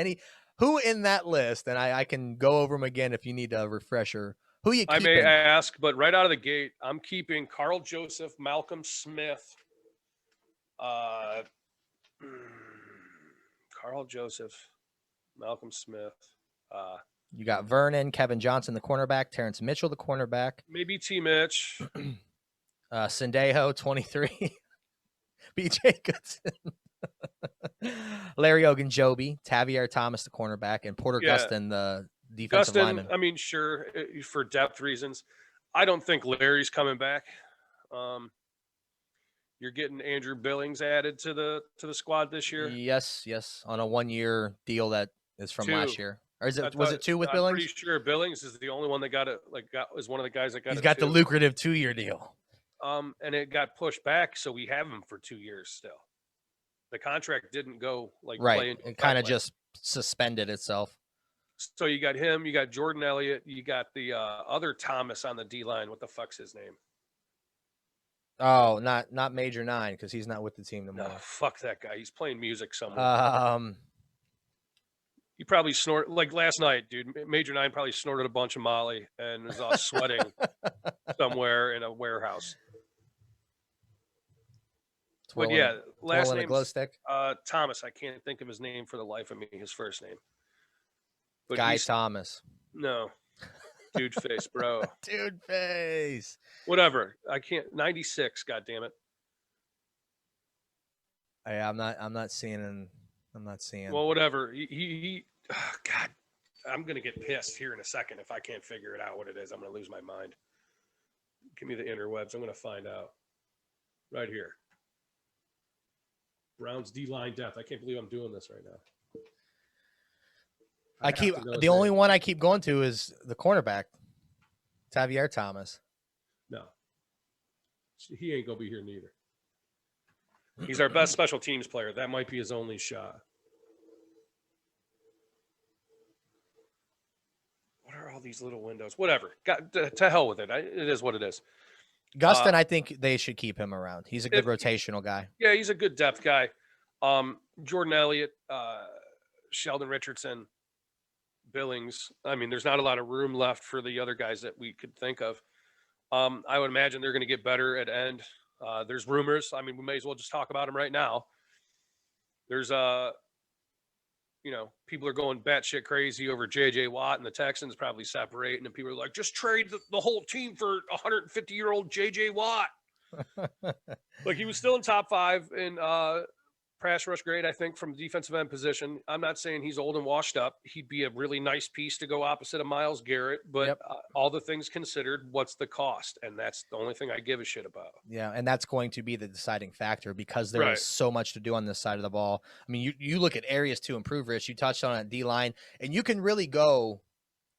Who in that list, and I can go over them again if you need a refresher, who you keeping? I may ask, but right out of the gate, I'm keeping Carl Joseph, Malcolm Smith, Carl Joseph, Malcolm Smith. You got Vernon, Kevin Johnson, the cornerback, Terrence Mitchell, the cornerback. Maybe T. Mitch. Sendejo, 23. B.J. Goodson. Larry Ogunjobi, Tavier Thomas, the cornerback, and Porter Gustin, the defensive lineman. I mean, sure, for depth reasons. I don't think Larry's coming back. You're getting Andrew Billings added to the squad this year. Yes, on a 1-year deal that is from last year. Or was it 2 with Billings? I'm pretty sure Billings is the only one that is one of the guys that got. He's got the lucrative 2-year deal. And it got pushed back, so we have him for 2 years still. The contract didn't go right. It kind of just suspended itself. So you got him, you got Jordan Elliott, you got the other Thomas on the D line. What the fuck's his name? Oh, not Major 9 because he's not with the team anymore. No, fuck that guy. He's playing music somewhere. He probably snorted like last night, dude. Major 9 probably snorted a bunch of Molly and was all sweating somewhere in a warehouse. But yeah, last name glow stick. Thomas. I can't think of his name for the life of me. His first name. But Guy Thomas. No. Dude face, bro. Dude face. Whatever. I can't. 96. God damn it. I'm not seeing. Well, whatever. He God. I'm gonna get pissed here in a second if I can't figure it out what it is. I'm gonna lose my mind. Give me the interwebs. I'm gonna find out. Right here. Browns D-line depth. I can't believe I'm doing this right now. The only one I keep going to is the cornerback, Tavier Thomas. No, he ain't gonna be here neither. He's our best special teams player. That might be his only shot. What are all these little windows? Whatever. To hell with it. It is what it is. Gustin, I think they should keep him around. He's a good rotational guy. Yeah, he's a good depth guy. Jordan Elliott, Sheldon Richardson, Billings. I mean, there's not a lot of room left for the other guys that we could think of. I would imagine they're going to get better at end. There's rumors. I mean, we may as well just talk about them right now. There's people are going batshit crazy over J.J. Watt and the Texans probably separating, and people are like, just trade the whole team for 150-year-old J.J. Watt. Like, he was still in top 5 in pass rush grade, I think, from defensive end position. I'm not saying he's old and washed up. He'd be a really nice piece to go opposite of Myles Garrett, but all the things considered, what's the cost? And that's the only thing I give a shit about. Yeah, and that's going to be the deciding factor because there is so much to do on this side of the ball. I mean, you look at areas to improve, Rich. You touched on it, D-line, and you can really go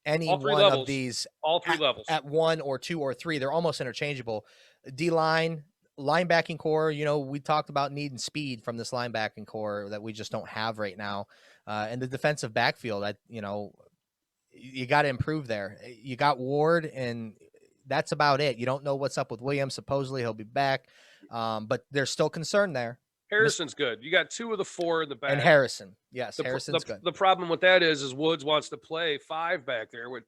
any one of these all three levels at 1 or 2 or 3. They're almost interchangeable. D-line, linebacking core, we talked about needing speed from this linebacking core that we just don't have right now. And the defensive backfield, you got to improve there. You got Ward, and that's about it. You don't know what's up with Williams. Supposedly he'll be back, but there's still concern there. Harrison's good. You got 2 of the 4 in the back. And Harrison. Yes, Harrison's good. The problem with that is Woods wants to play 5 back there with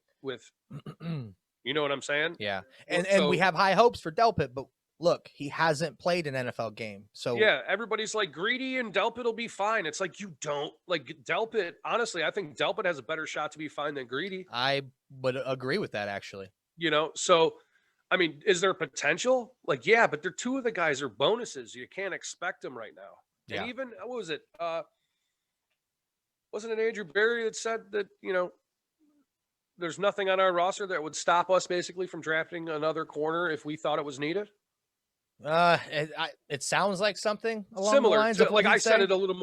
you know what I'm saying? Yeah. And we have high hopes for Delpit, but look, he hasn't pplayed an NFL game. So yeah, everybody's like, Greedy and Delpit will be fine. It's like, you don't like Delpit. Honestly, I think Delpit has a better shot to be fine than Greedy. I would agree with that, actually. So I mean, is there potential? Like, yeah, but they're 2 of the guys are bonuses. You can't expect them right now. Yeah. And even, what was it? Wasn't it Andrew Berry that said that, there's nothing on our roster that would stop us basically from drafting another corner if we thought it was needed? It sounds like something along the Similar lines to, of what like, I he'd said say. it a little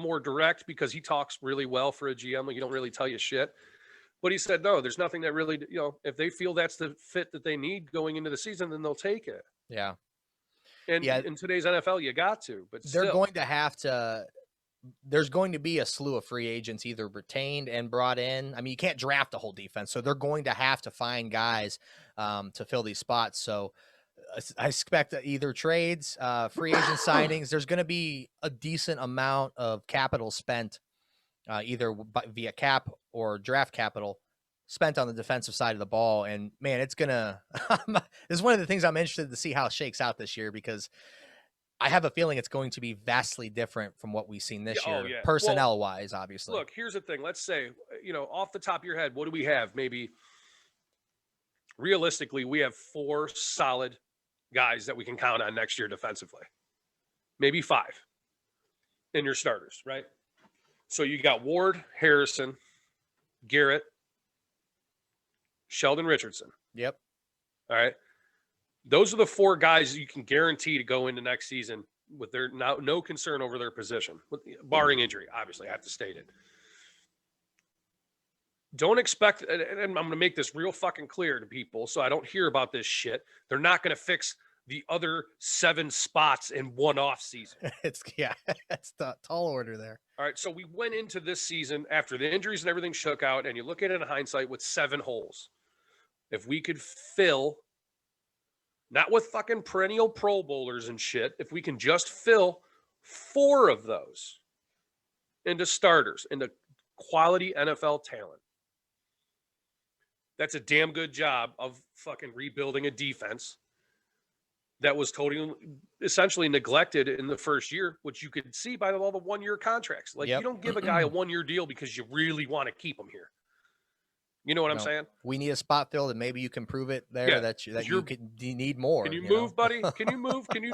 more direct because he talks really well for a GM. Like, you don't really tell you shit. But he said, no, there's nothing that really, if they feel that's the fit that they need going into the season, then they'll take it. Yeah. And Yeah. in today's NFL, you got to, but They're still. going to have to. There's going to be a slew of free agents either retained and brought in. I mean, you can't draft a whole defense, so they're going to have to find guys to fill these spots. So I expect either trades, free agent signings. There's going to be a decent amount of capital spent, either via cap or draft capital, spent on the defensive side of the ball. And man, it's gonna. This is one of the things I'm interested to see how it shakes out this year, because I have a feeling it's going to be vastly different from what we've seen this year, personnel wise, obviously. Look, here's the thing. Let's say, off the top of your head, what do we have? Maybe realistically, we have 4 solid guys that we can count on next year defensively. Maybe 5 in your starters, right? So you got Ward, Harrison, Garrett, Sheldon Richardson. Yep. All right. Those are the 4 guys you can guarantee to go into next season with their no concern over their position, barring injury. Obviously, I have to state it. Don't expect, and I'm going to make this real fucking clear to people so I don't hear about this shit. They're not going to fix the other 7 spots in one off season. It's the tall order there. All right. So we went into this season after the injuries and everything shook out, and you look at it in hindsight with 7 holes. If we could fill, not with fucking perennial Pro Bowlers and shit, if we can just fill 4 of those into starters, into quality NFL talent, that's a damn good job of fucking rebuilding a defense that was totally, essentially neglected in the first year, which you could see by all the 1-year contracts. Like, You don't give a guy a 1-year deal because you really want to keep him here. You know what I'm saying? We need a spot filled, and maybe you can prove it there that you need more. Can you move, buddy? Can you move? Can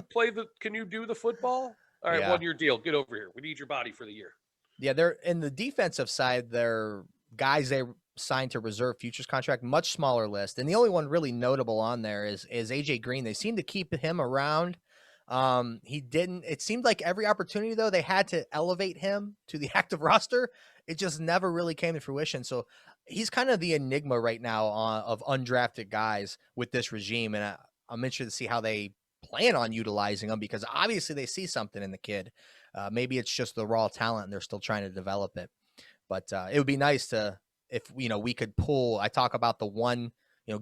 you do the football? All right, 1-year deal. Get over here. We need your body for the year. Yeah, they're in the defensive side. They're guys they signed to reserve futures contract, much smaller list. And the only one really notable on there is AJ Green. They seem to keep him around. He didn't. It seemed like every opportunity, though, they had to elevate him to the active roster. It just never really came to fruition. So he's kind of the enigma right now of undrafted guys with this regime. And I'm interested to see how they plan on utilizing him, because obviously they see something in the kid. Maybe it's just the raw talent and they're still trying to develop it. But it would be nice if we could pull. I talk about the one,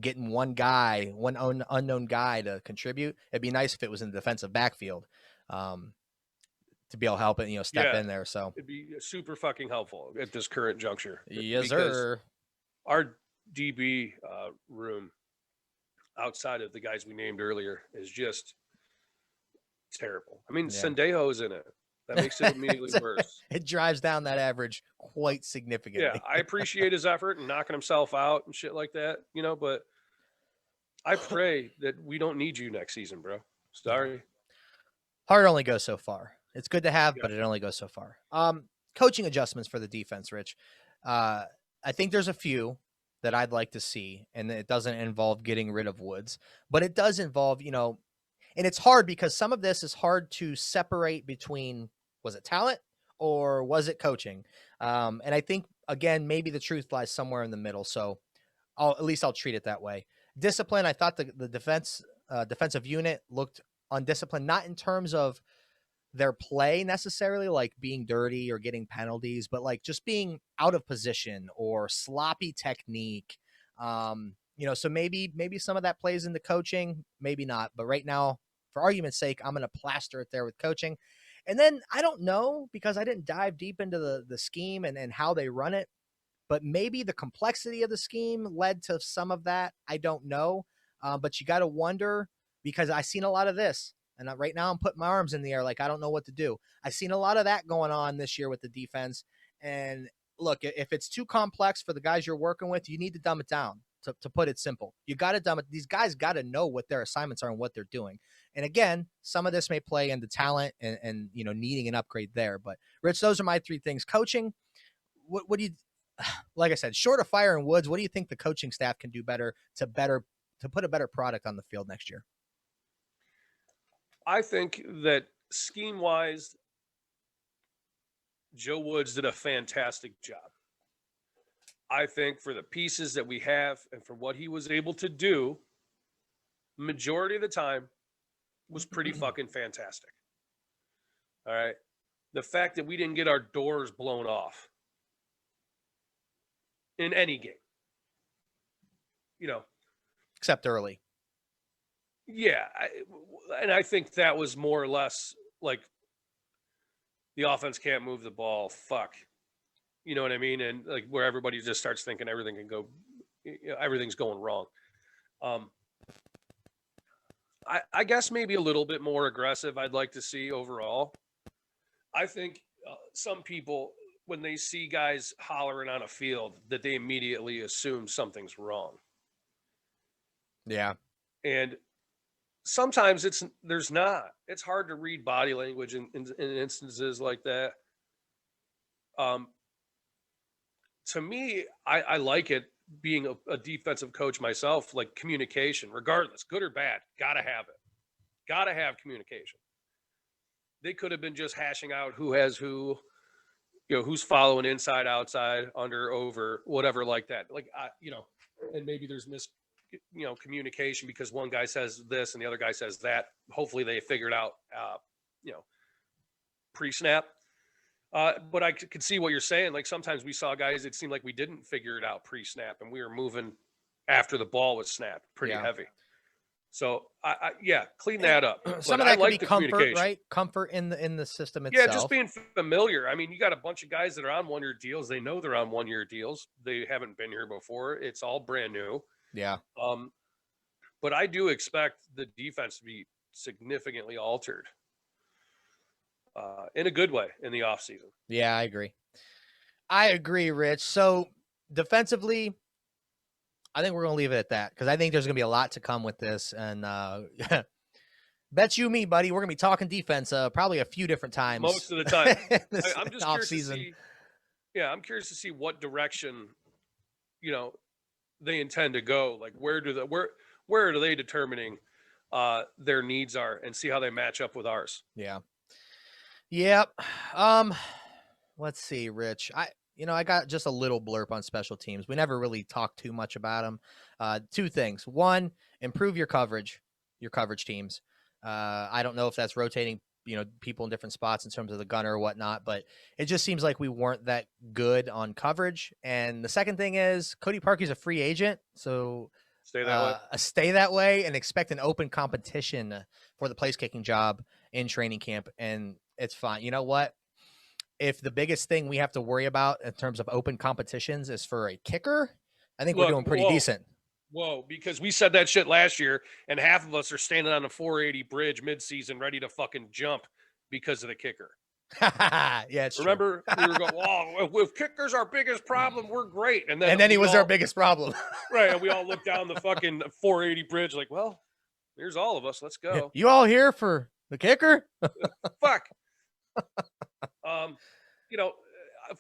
getting one guy, one unknown guy to contribute. It'd be nice if it was in the defensive backfield. To be able to help it, step in there. So it'd be super fucking helpful at this current juncture. Yes, sir. Our DB room, outside of the guys we named earlier, is just terrible. I mean, Sendejo's in it. That makes it immediately worse. It drives down that average quite significantly. Yeah, I appreciate his effort and knocking himself out and shit like that, but I pray that we don't need you next season, bro. Sorry. Heart only goes so far. It's good to have, but it only goes so far. Coaching adjustments for the defense, Rich. I think there's a few that I'd like to see, and it doesn't involve getting rid of Woods, but it does involve, and it's hard because some of this is hard to separate between, was it talent or was it coaching? And I think, again, maybe the truth lies somewhere in the middle. So at least I'll treat it that way. Discipline. I thought the defensive unit looked undisciplined, not in terms of their play necessarily, like being dirty or getting penalties, but like just being out of position or sloppy technique. So maybe some of that plays into coaching, maybe not. But right now, for argument's sake, I'm going to plaster it there with coaching. And then I don't know, because I didn't dive deep into the scheme and how they run it, but maybe the complexity of the scheme led to some of that. I don't know. But you got to wonder, because I've seen a lot of this. And right now I'm putting my arms in the air like I don't know what to do. I've seen a lot of that going on this year with the defense. And look, if it's too complex for the guys you're working with, you need to dumb it down to put it simple. You got to dumb it. These guys got to know what their assignments are and what they're doing. And again, some of this may play into talent and needing an upgrade there. But Rich, those are my three things. Coaching. What do you, like I said, short of Fire and Woods, what do you think the coaching staff can do better to put a better product on the field next year? I think that scheme-wise, Joe Woods did a fantastic job. I think for the pieces that we have and for what he was able to do, majority of the time was pretty fucking fantastic. All right. The fact that we didn't get our doors blown off in any game, Except early. Yeah. I think that was more or less like the offense can't move the ball. Fuck. You know what I mean? And like where everybody just starts thinking everything can go, everything's going wrong. I guess maybe a little bit more aggressive I'd like to see overall. I think some people, when they see guys hollering on a field, that they immediately assume something's wrong. Yeah. And sometimes there's not. It's hard to read body language in instances like that. To me, I like it being a defensive coach myself, like communication, regardless, good or bad, gotta have it. Gotta have communication. They could have been just hashing out who has who, who's following inside, outside, under, over, whatever like that. Like, and maybe there's communication because one guy says this and the other guy says that. Hopefully they figured out, pre-snap. But I could see what you're saying. Like sometimes we saw guys, it seemed like we didn't figure it out pre-snap and we were moving after the ball was snapped pretty heavy. So clean that up. Some of that could be comfort, right? Comfort in the system itself. Yeah, just being familiar. I mean, you got a bunch of guys that are on 1-year deals. They know they're on 1-year deals. They haven't been here before. It's all brand new. Yeah. But I do expect the defense to be significantly altered. In a good way in the offseason. Yeah, I agree, Rich. So defensively, I think we're going to leave it at that because I think there's going to be a lot to come with this. And bet you me, buddy, we're going to be talking defense probably a few different times. Most of the time. I'm just off curious season. to see. Yeah, I'm curious to see what direction, they intend to go. Like where are they determining their needs are and see how they match up with ours. Yeah. Yep. Let's see, Rich. I got just a little blurb on special teams. We never really talked too much about them. Two things. One, improve your coverage teams. I don't know if that's rotating, people in different spots in terms of the gunner or whatnot, but it just seems like we weren't that good on coverage. And the second thing is Cody Parkey's a free agent. So stay that way and expect an open competition for the place kicking job in training camp. And it's fine. You know what? If the biggest thing we have to worry about in terms of open competitions is for a kicker, I think we're doing pretty decent. Whoa, because we said that shit last year, and half of us are standing on a 480 bridge midseason ready to fucking jump because of the kicker. Yeah, it's Remember, we were going, if kicker's our biggest problem, we're great. And then he was our biggest problem. Right, and we all looked down the fucking 480 bridge like, well, here's all of us. Let's go. You all here for the kicker? Fuck.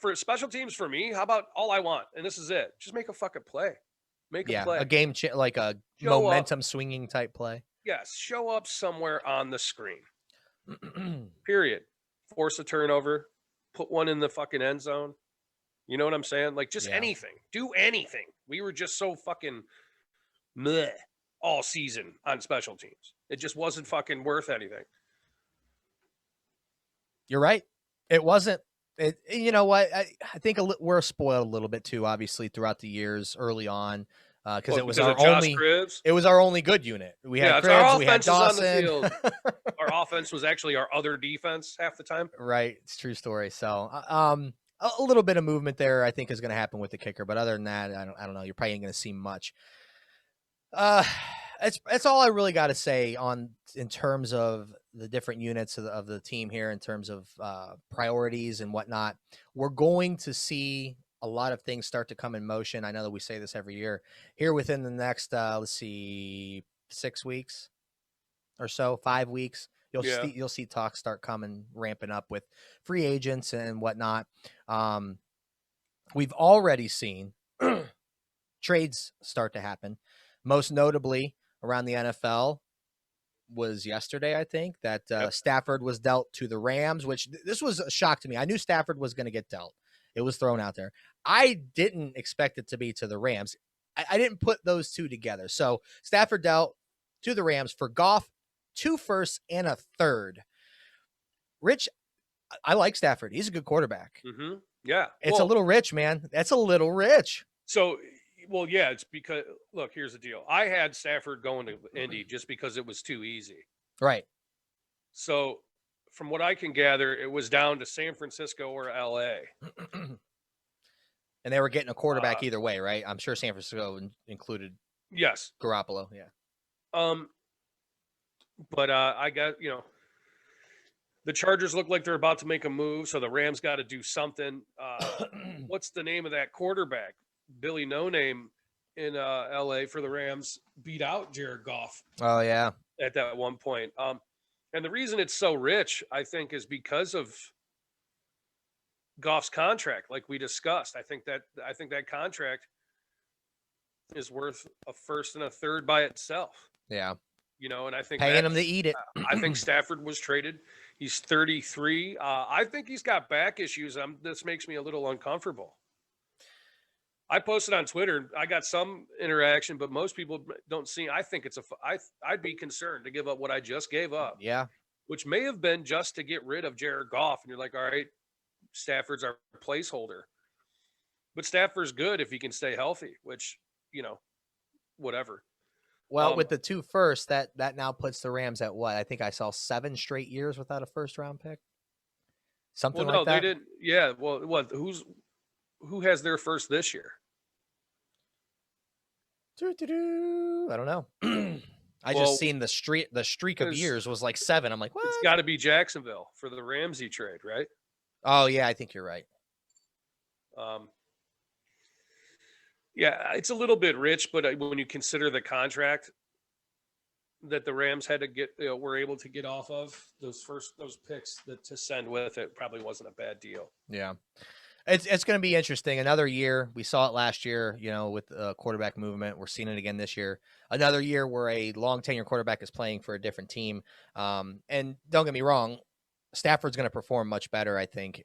For special teams for me, how about all I want? And this is it. Just make a fucking play. Make a play. A game like a momentum swinging type play. Yes. Show up somewhere on the screen. Period. Force a turnover. Put one in the fucking end zone. You know what I'm saying? Like just anything. Do anything. We were just so fucking meh all season on special teams. It just wasn't fucking worth anything. You're right. It wasn't. You know what? I think we're spoiled a little bit too, obviously, throughout the years early on, because it was our only good unit. We had Cribbs, we had Dawson. Our offense was actually our other defense half the time. Right, it's a true story. So, a little bit of movement there, I think, is going to happen with the kicker. But other than that, I don't know. You're probably going to see much. That's all I really got to say in terms of the different units of the team here in terms of priorities and whatnot. We're going to see a lot of things start to come in motion. I know that we say this every year. Here within the next, let's see, 6 weeks or so, 5 weeks, you'll see talks start coming, ramping up with free agents and whatnot. We've already seen trades start to happen, most notably around the NFL. Was yesterday, I think, that Stafford was dealt to the Rams, which this was a shock to me. I knew Stafford was going to get dealt. It was thrown out there. I didn't expect it to be to the Rams. I didn't put those two together. So Stafford dealt to the Rams for Goff, 2 firsts and a third. Rich, I like Stafford. He's a good quarterback. Mm-hmm. Yeah. It's a little rich, man. That's a little rich. So, well, yeah, it's because, look, here's the deal. I had Stafford going to Indy just because it was too easy. Right. So, from what I can gather, it was down to San Francisco or LA. And they were getting a quarterback either way, right? I'm sure San Francisco included yes, Garoppolo. Yeah. But I got, the Chargers look like they're about to make a move, so the Rams got to do something. What's the name of that quarterback? Billy No Name in LA for the Rams beat out Jared Goff. Oh yeah. At that one point. And the reason it's so rich, I think, is because of Goff's contract, like we discussed. I think that contract is worth a first and a third by itself. Yeah. And I think paying him to eat it. I think Stafford was traded. He's 33. I think he's got back issues. This makes me a little uncomfortable. I posted on Twitter. I got some interaction, but most people don't see. I think I'd be concerned to give up what I just gave up. Yeah. Which may have been just to get rid of Jared Goff. And you're like, all right, Stafford's our placeholder. But Stafford's good if he can stay healthy, which, whatever. Well, with the 2 firsts, that now puts the Rams at what? I think I saw 7 straight years without a first round pick. Something like that. No, they didn't. Yeah. Well, what? Who has their first this year? I don't know. I just seen the streak of years was like 7. I'm like, what? It's got to be Jacksonville for the Ramsey trade, right? Oh yeah, I think you're right. Yeah, it's a little bit rich, but when you consider the contract that the Rams had to get, were able to get off of those picks to send with it, probably wasn't a bad deal. Yeah. It's going to be interesting. Another year. We saw it last year, with quarterback movement. We're seeing it again this year. Another year where a long tenure quarterback is playing for a different team. And don't get me wrong, Stafford's going to perform much better, I think,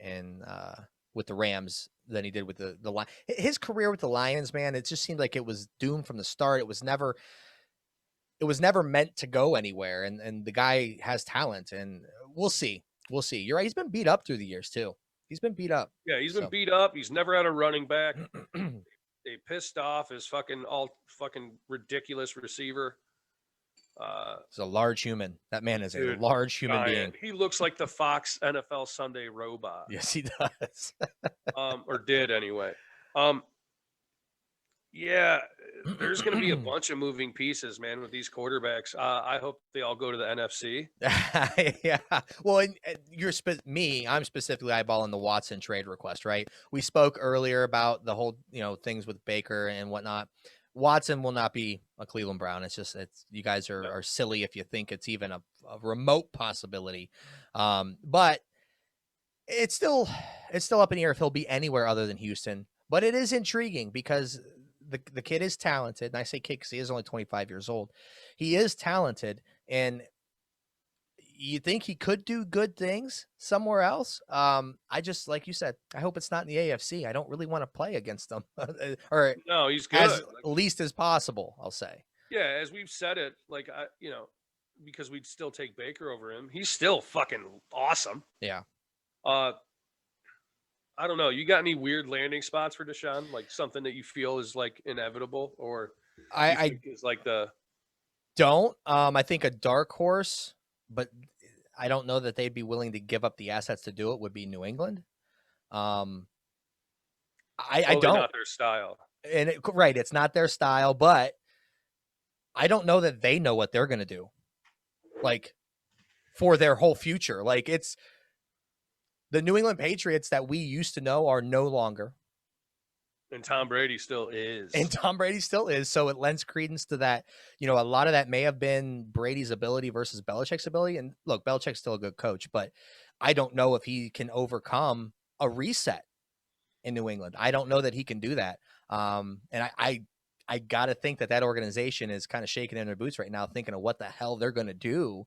with the Rams than he did with the Lions. His career with the Lions, man, it just seemed like it was doomed from the start. It was never meant to go anywhere. And the guy has talent, and we'll see. You're right. He's been beat up through the years too. He's been beat up. Yeah, he's been beat up. He's never had a running back. They pissed off his fucking ridiculous receiver. He's a large human. That man is a large human being. He looks like the Fox NFL Sunday robot. Yes, he does. Or did anyway. Yeah, there's going to be a bunch of moving pieces, man, with these quarterbacks. I hope they all go to the NFC. Yeah. Well, and I'm specifically eyeballing the Watson trade request, right? We spoke earlier about the whole, things with Baker and whatnot. Watson will not be a Cleveland Brown. It's you guys are silly if you think it's even a remote possibility. But it's still up in the air if he'll be anywhere other than Houston. But it is intriguing because the kid is talented. And I say kid because he is only 25 years old. He is talented, and you think he could do good things somewhere else. I just, like you said, I hope it's not in the AFC. I don't really want to play against them. Or no, he's good. As least as possible, I'll say. Yeah, as we've said it, because we'd still take Baker over him. He's still fucking awesome. Yeah. I don't know. You got any weird landing spots for Deshaun? Like something that you feel is like inevitable, or I is like the don't. I think a dark horse, but I don't know that they'd be willing to give up the assets to do it. Would be New England. I don't. Not their style. And it's not their style, but I don't know that they know what they're going to do, like for their whole future. Like it's. The New England Patriots that we used to know are no longer. And Tom Brady still is. And Tom Brady still is. So it lends credence to that. You know, a lot of that may have been Brady's ability versus Belichick's ability. And look, Belichick's still a good coach, but I don't know if he can overcome a reset in New England. I don't know that he can do that. And I got to think that organization is kind of shaking in their boots right now, thinking of what the hell they're going to do,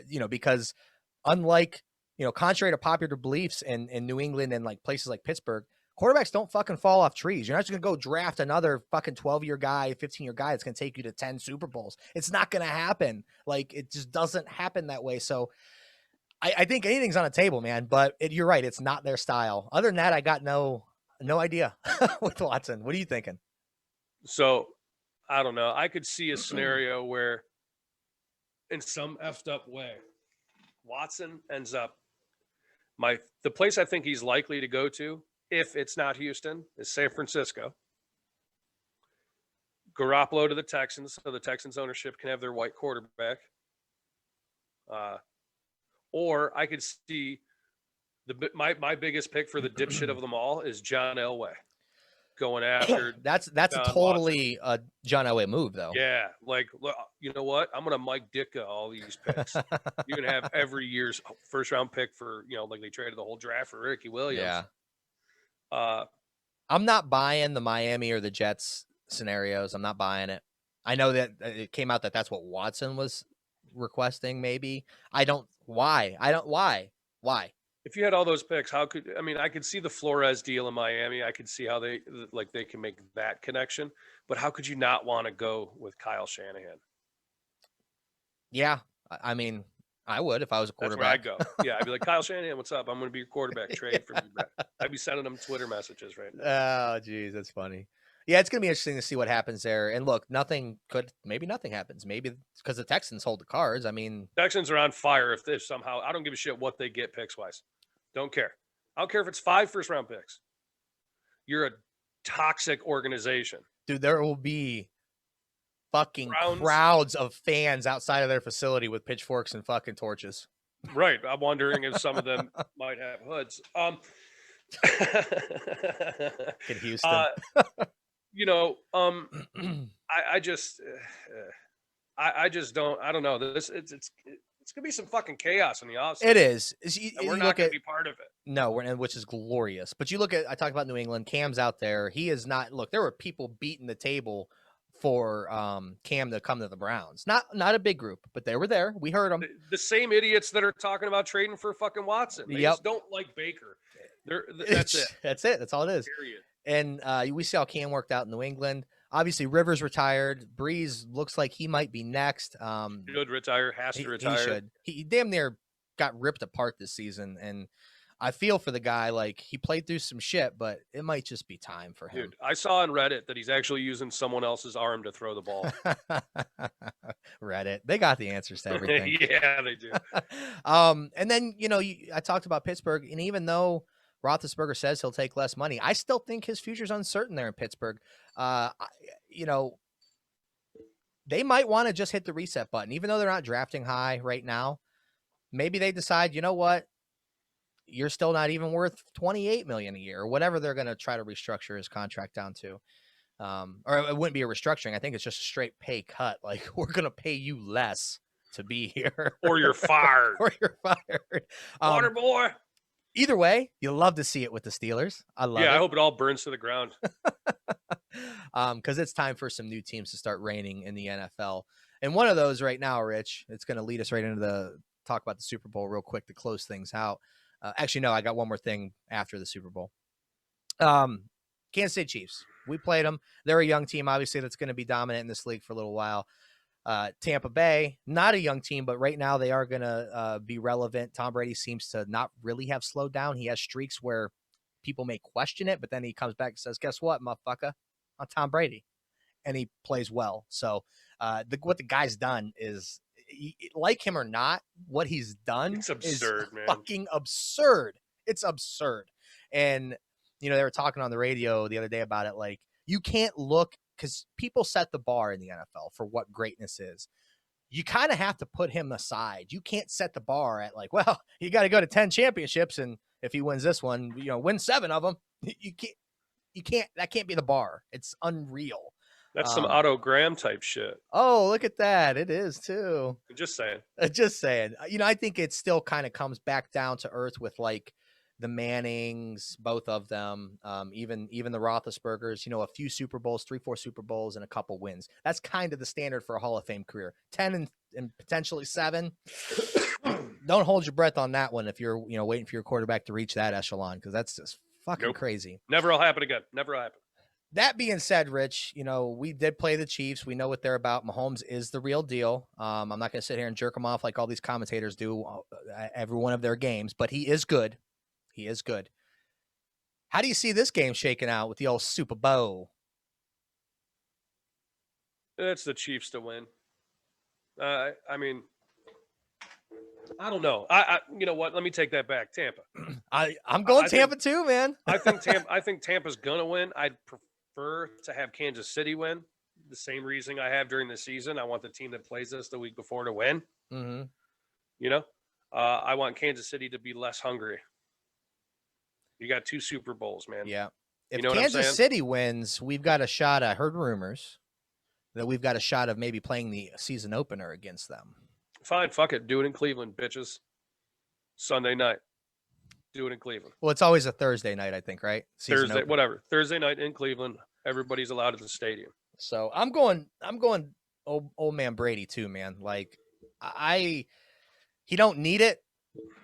you know, because unlike, you know, contrary to popular beliefs in New England and like places like Pittsburgh, quarterbacks don't fucking fall off trees. You're not just going to go draft another fucking 12-year guy, 15-year guy that's going to take you to 10 Super Bowls. It's not going to happen. Like, it just doesn't happen that way. So I think anything's on the table, man, but you're right. It's not their style. Other than that, I got no idea with Watson. What are you thinking? So, I don't know. I could see a scenario where, in some effed up way, Watson ends up the place I think he's likely to go to, if it's not Houston, is San Francisco. Garoppolo to the Texans, so the Texans ownership can have their white quarterback. Or I could see my biggest pick for the dipshit of them all is John Elway going after. That's a totally John Elway move, though. Yeah, like, you know what? I'm gonna Mike Ditka all these picks. You're gonna have every year's first round pick for, you know, like they traded the whole draft for Ricky Williams. Yeah. I'm not buying the Miami or the Jets scenarios. I'm not buying it. I know that it came out that that's what Watson was requesting. Maybe why? If you had all those picks, I could see the Flores deal in Miami. I could see how they can make that connection. But how could you not want to go with Kyle Shanahan? Yeah, I mean, I would if I was a quarterback. That's where I'd go. Yeah, I'd be like, Kyle Shanahan, what's up? I'm going to be your quarterback. Trade for me. I'd be sending them Twitter messages right now. Oh, geez, that's funny. Yeah, it's going to be interesting to see what happens there. And look, maybe nothing happens. Maybe because the Texans hold the cards. I mean, Texans are on fire if somehow, I don't give a shit what they get picks wise. Don't care. I don't care if it's 5 first-round picks. You're a toxic organization. Dude, there will be fucking crowds of fans outside of their facility with pitchforks and fucking torches. Right. I'm wondering if some of them might have hoods. In Houston. You know, I just don't. I don't know. It's gonna be some fucking chaos in the offseason. It is. And we're not gonna be part of it. No, which is glorious. But you look at, I talked about New England. Cam's out there. He is not. Look, there were people beating the table for Cam to come to the Browns. Not a big group, but they were there. We heard them. The same idiots that are talking about trading for fucking Watson. They just don't like Baker. That's it. That's it. That's all it is. Period. And we see how Cam worked out in New England. Obviously, Rivers retired. Breeze looks like he might be next. Should retire. Has to retire. He should. He damn near got ripped apart this season, and I feel for the guy. Like, he played through some shit, but it might just be time for him. Dude, I saw on Reddit that he's actually using someone else's arm to throw the ball. Reddit, they got the answers to everything. Yeah, they do. And then, you know, I talked about Pittsburgh, and even though Roethlisberger says he'll take less money, I still think his future's uncertain there in Pittsburgh. You know, they might want to just hit the reset button, even though they're not drafting high right now. Maybe they decide, you know what, you're still not even worth $28 million a year, or whatever they're going to try to restructure his contract down to. Or it wouldn't be a restructuring. I think it's just a straight pay cut. Like, we're going to pay you less to be here, or you're fired, or you're fired. Water boy. Either way, you'll love to see it with the Steelers. I love it. Yeah, I hope it all burns to the ground. Because it's time for some new teams to start reigning in the NFL. And one of those right now, Rich, it's going to lead us right into the talk about the Super Bowl real quick to close things out. Actually, no, I got one more thing after the Super Bowl. Kansas City Chiefs. We played them. They're a young team, obviously, that's going to be dominant in this league for a little while. Tampa Bay, not a young team, but right now they are going to be relevant. Tom Brady seems to not really have slowed down. He has streaks where people may question it, but then he comes back and says, guess what, motherfucker? I'm Tom Brady. And he plays well. So what the guy's done is, like him or not, what he's done it's absurd, is man. Fucking absurd. It's absurd. And, you know, they were talking on the radio the other day about it. Like, you can't look, because people set the bar in the NFL for what greatness is. You kind of have to put him aside. You can't set the bar at like, well, you got to go to 10 championships, and if he wins this one, you know, win 7 of them. You can't. that can't be the bar. It's unreal. That's some Otto Graham type shit. Oh, look at that. It is too. Just saying. Just saying. I think it still kind of comes back down to earth with like the Mannings, both of them, even the Roethlisbergers, a few Super Bowls, 3-4 Super Bowls, and a couple wins. That's kind of the standard for a Hall of Fame career. 10 and potentially 7. Don't hold your breath on that one if you're, waiting for your quarterback to reach that echelon, because that's just fucking crazy. Never will happen again. Never will happen. That being said, Rich, we did play the Chiefs. We know what they're about. Mahomes is the real deal. I'm not going to sit here and jerk him off like all these commentators do every one of their games, but he is good. He is good. How do you see this game shaking out with the old Super Bowl? It's the Chiefs to win. I mean, I don't know. You know what? Let me take that back. Tampa. I'm going Tampa too, man. I think Tampa's gonna win. I'd prefer to have Kansas City win. The same reason I have during the season. I want the team that plays us the week before to win. Mm-hmm. I want Kansas City to be less hungry. You got 2 Super Bowls, man. Yeah. If Kansas City wins, we've got a shot. I heard rumors that we've got a shot of maybe playing the season opener against them. Fine, fuck it. Do it in Cleveland, bitches. Sunday night. Do it in Cleveland. Well, it's always a Thursday night, I think, right? Thursday, whatever. Thursday night in Cleveland. Everybody's allowed at the stadium. So I'm going old man Brady too, man. Like he don't need it,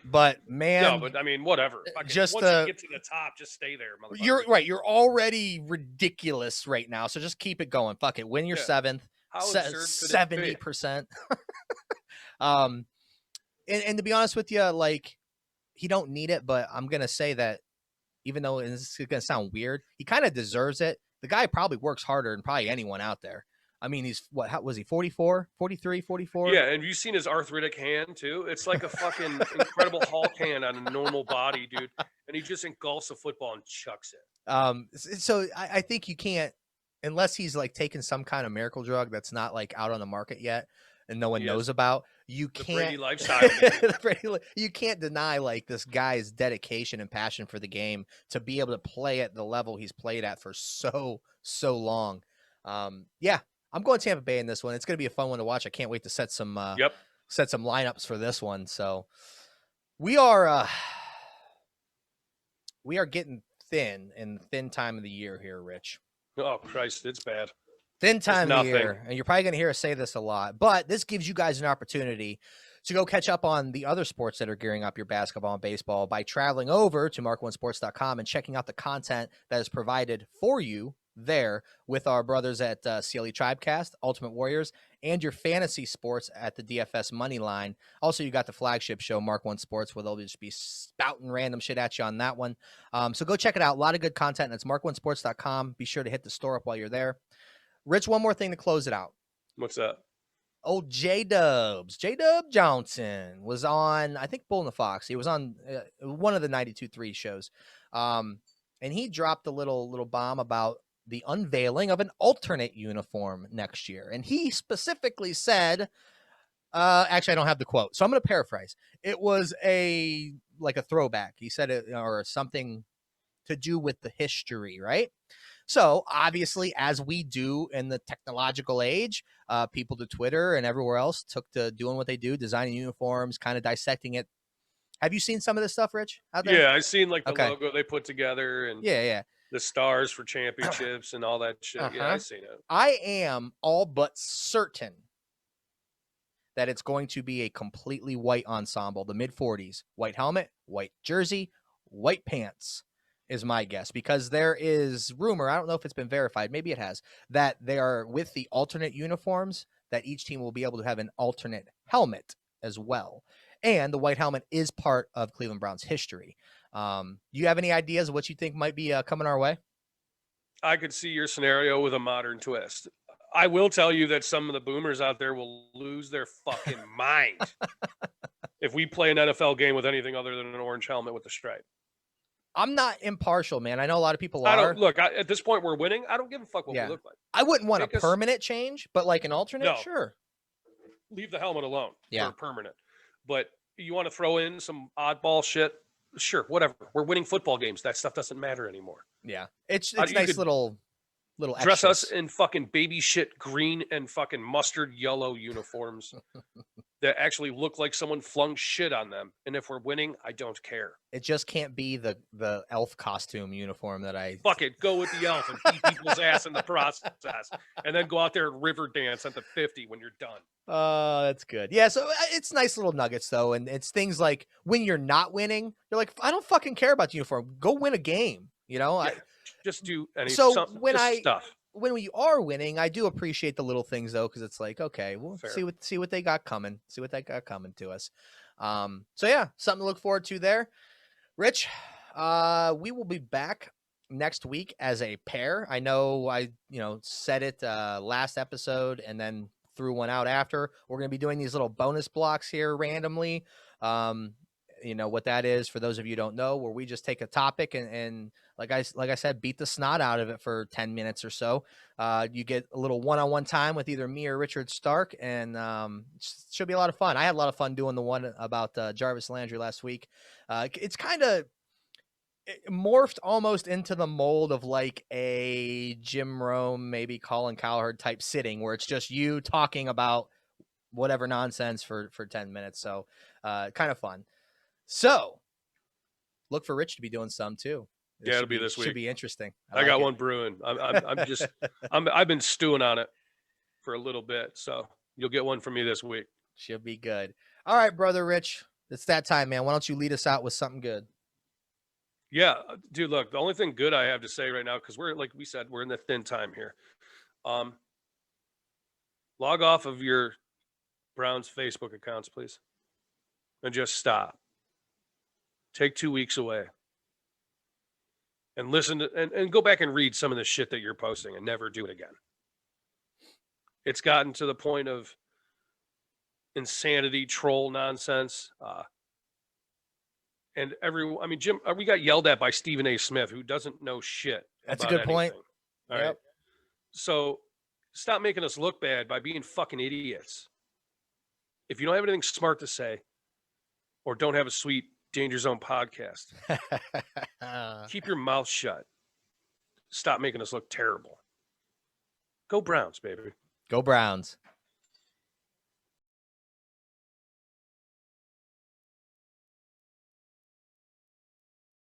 but man. No, but I mean, whatever. Just once you get to the top, just stay there, motherfucker. You're right. You're already ridiculous right now. So just keep it going. Fuck it. Win your 7th. 70%. And to be honest with you, like, he don't need it, but I'm gonna say that even though this is gonna sound weird, he kind of deserves it. The guy probably works harder than probably anyone out there. I mean, he's how was he 44, 43, 44? Yeah, and you've seen his arthritic hand too. It's like a fucking Incredible Hulk hand on a normal body, dude. And he just engulfs a football and chucks it. So I think you can't, unless he's like taking some kind of miracle drug that's not like out on the market yet and no one knows about. You can't. Brady lifestyle. You can't deny like this guy's dedication and passion for the game to be able to play at the level he's played at for so long. Yeah, I'm going Tampa Bay in this one. It's going to be a fun one to watch. I can't wait to set some lineups for this one. So we are getting thin time of the year here, Rich. Oh Christ, it's bad. Thin time of the year, and you're probably going to hear us say this a lot, but this gives you guys an opportunity to go catch up on the other sports that are gearing up your basketball and baseball by traveling over to mark1sports.com and checking out the content that is provided for you there with our brothers at CLE Tribecast, Ultimate Warriors, and your fantasy sports at the DFS Moneyline. Also, you got the flagship show, Mark One Sports, where they'll just be spouting random shit at you on that one. So go check it out. A lot of good content. That's mark1sports.com. Be sure to hit the store up while you're there. Rich, one more thing to close it out. What's that? Old J-Dub Johnson was on, I think, Bull in the Fox. He was on one of the 92.3 shows. And he dropped a little bomb about the unveiling of an alternate uniform next year. And he specifically said, actually, I don't have the quote, so I'm going to paraphrase. It was a throwback. He said it, or something to do with the history, right? So obviously, as we do in the technological age, people to Twitter and everywhere else took to doing what they do, designing uniforms, kind of dissecting it. Have you seen some of this stuff, Rich? Out there? Yeah, I've seen the logo they put together and the stars for championships and all that shit. Yeah, I've seen it. I am all but certain that it's going to be a completely white ensemble, the mid-40s, white helmet, white jersey, white pants. Is my guess, because there is rumor, I don't know if it's been verified, maybe it has, that they are with the alternate uniforms, that each team will be able to have an alternate helmet as well. And the white helmet is part of Cleveland Browns history. Do you have any ideas of what you think might be coming our way? I could see your scenario with a modern twist. I will tell you that some of the boomers out there will lose their fucking mind if we play an NFL game with anything other than an orange helmet with a stripe. I'm not impartial, man. I know a lot of people are. At this point, we're winning. I don't give a fuck what we look like. I wouldn't want a permanent change, but like an alternate, sure. Leave the helmet alone for permanent. But you want to throw in some oddball shit? Sure, whatever. We're winning football games. That stuff doesn't matter anymore. Yeah, it's You nice could little dress us extras. in fucking baby shit green and fucking mustard yellow uniforms that actually look like someone flung shit on them. And if we're winning, I don't care. It just can't be the elf costume uniform that I. Fuck it, go with the elf and beat people's ass in the process, and then go out there and river dance at the 50 when you're done. That's good. Yeah, so it's nice little nuggets though, and it's things like when you're not winning, you're like, I don't fucking care about the uniform. Go win a game. You know. Yeah, just do any stuff. When we are winning, I do appreciate the little things though, because it's like, okay, we'll Fair. see what they got coming. See what they got coming to us. So yeah, something to look forward to there. Rich, we will be back next week as a pair. I know I said it last episode and then threw one out after. We're going to be doing these little bonus blocks here randomly. You know what that is for those of you who don't know, where we just take a topic and like I said, beat the snot out of it for 10 minutes or so. You get a little one-on-one time with either me or Richard Stark, and should be a lot of fun. I had a lot of fun doing the one about Jarvis Landry last week. It's kind of morphed almost into the mold of like a Jim Rome, maybe Colin Cowherd type sitting, where it's just you talking about whatever nonsense for 10 minutes. So kind of fun. So look for Rich to be doing some too. Yeah, it'll be this week. Should be interesting. I got one brewing. I've been stewing on it for a little bit, so you'll get one from me this week. Should be good. All right, brother Rich, it's that time, man. Why don't you lead us out with something good? Yeah, dude. Look, the only thing good I have to say right now, because we're like we said, we're in the thin time here. Log off of your Browns Facebook accounts, please, and just stop. Take 2 weeks away. And listen to and go back and read some of the shit that you're posting and never do it again. It's gotten to the point of insanity, troll nonsense. And Jim, we got yelled at by Stephen A. Smith, who doesn't know shit. That's a good point. All right. So stop making us look bad by being fucking idiots. If you don't have anything smart to say or don't have a sweet Danger Zone podcast, keep your mouth shut. Stop making us look terrible. Go Browns, baby. Go Browns.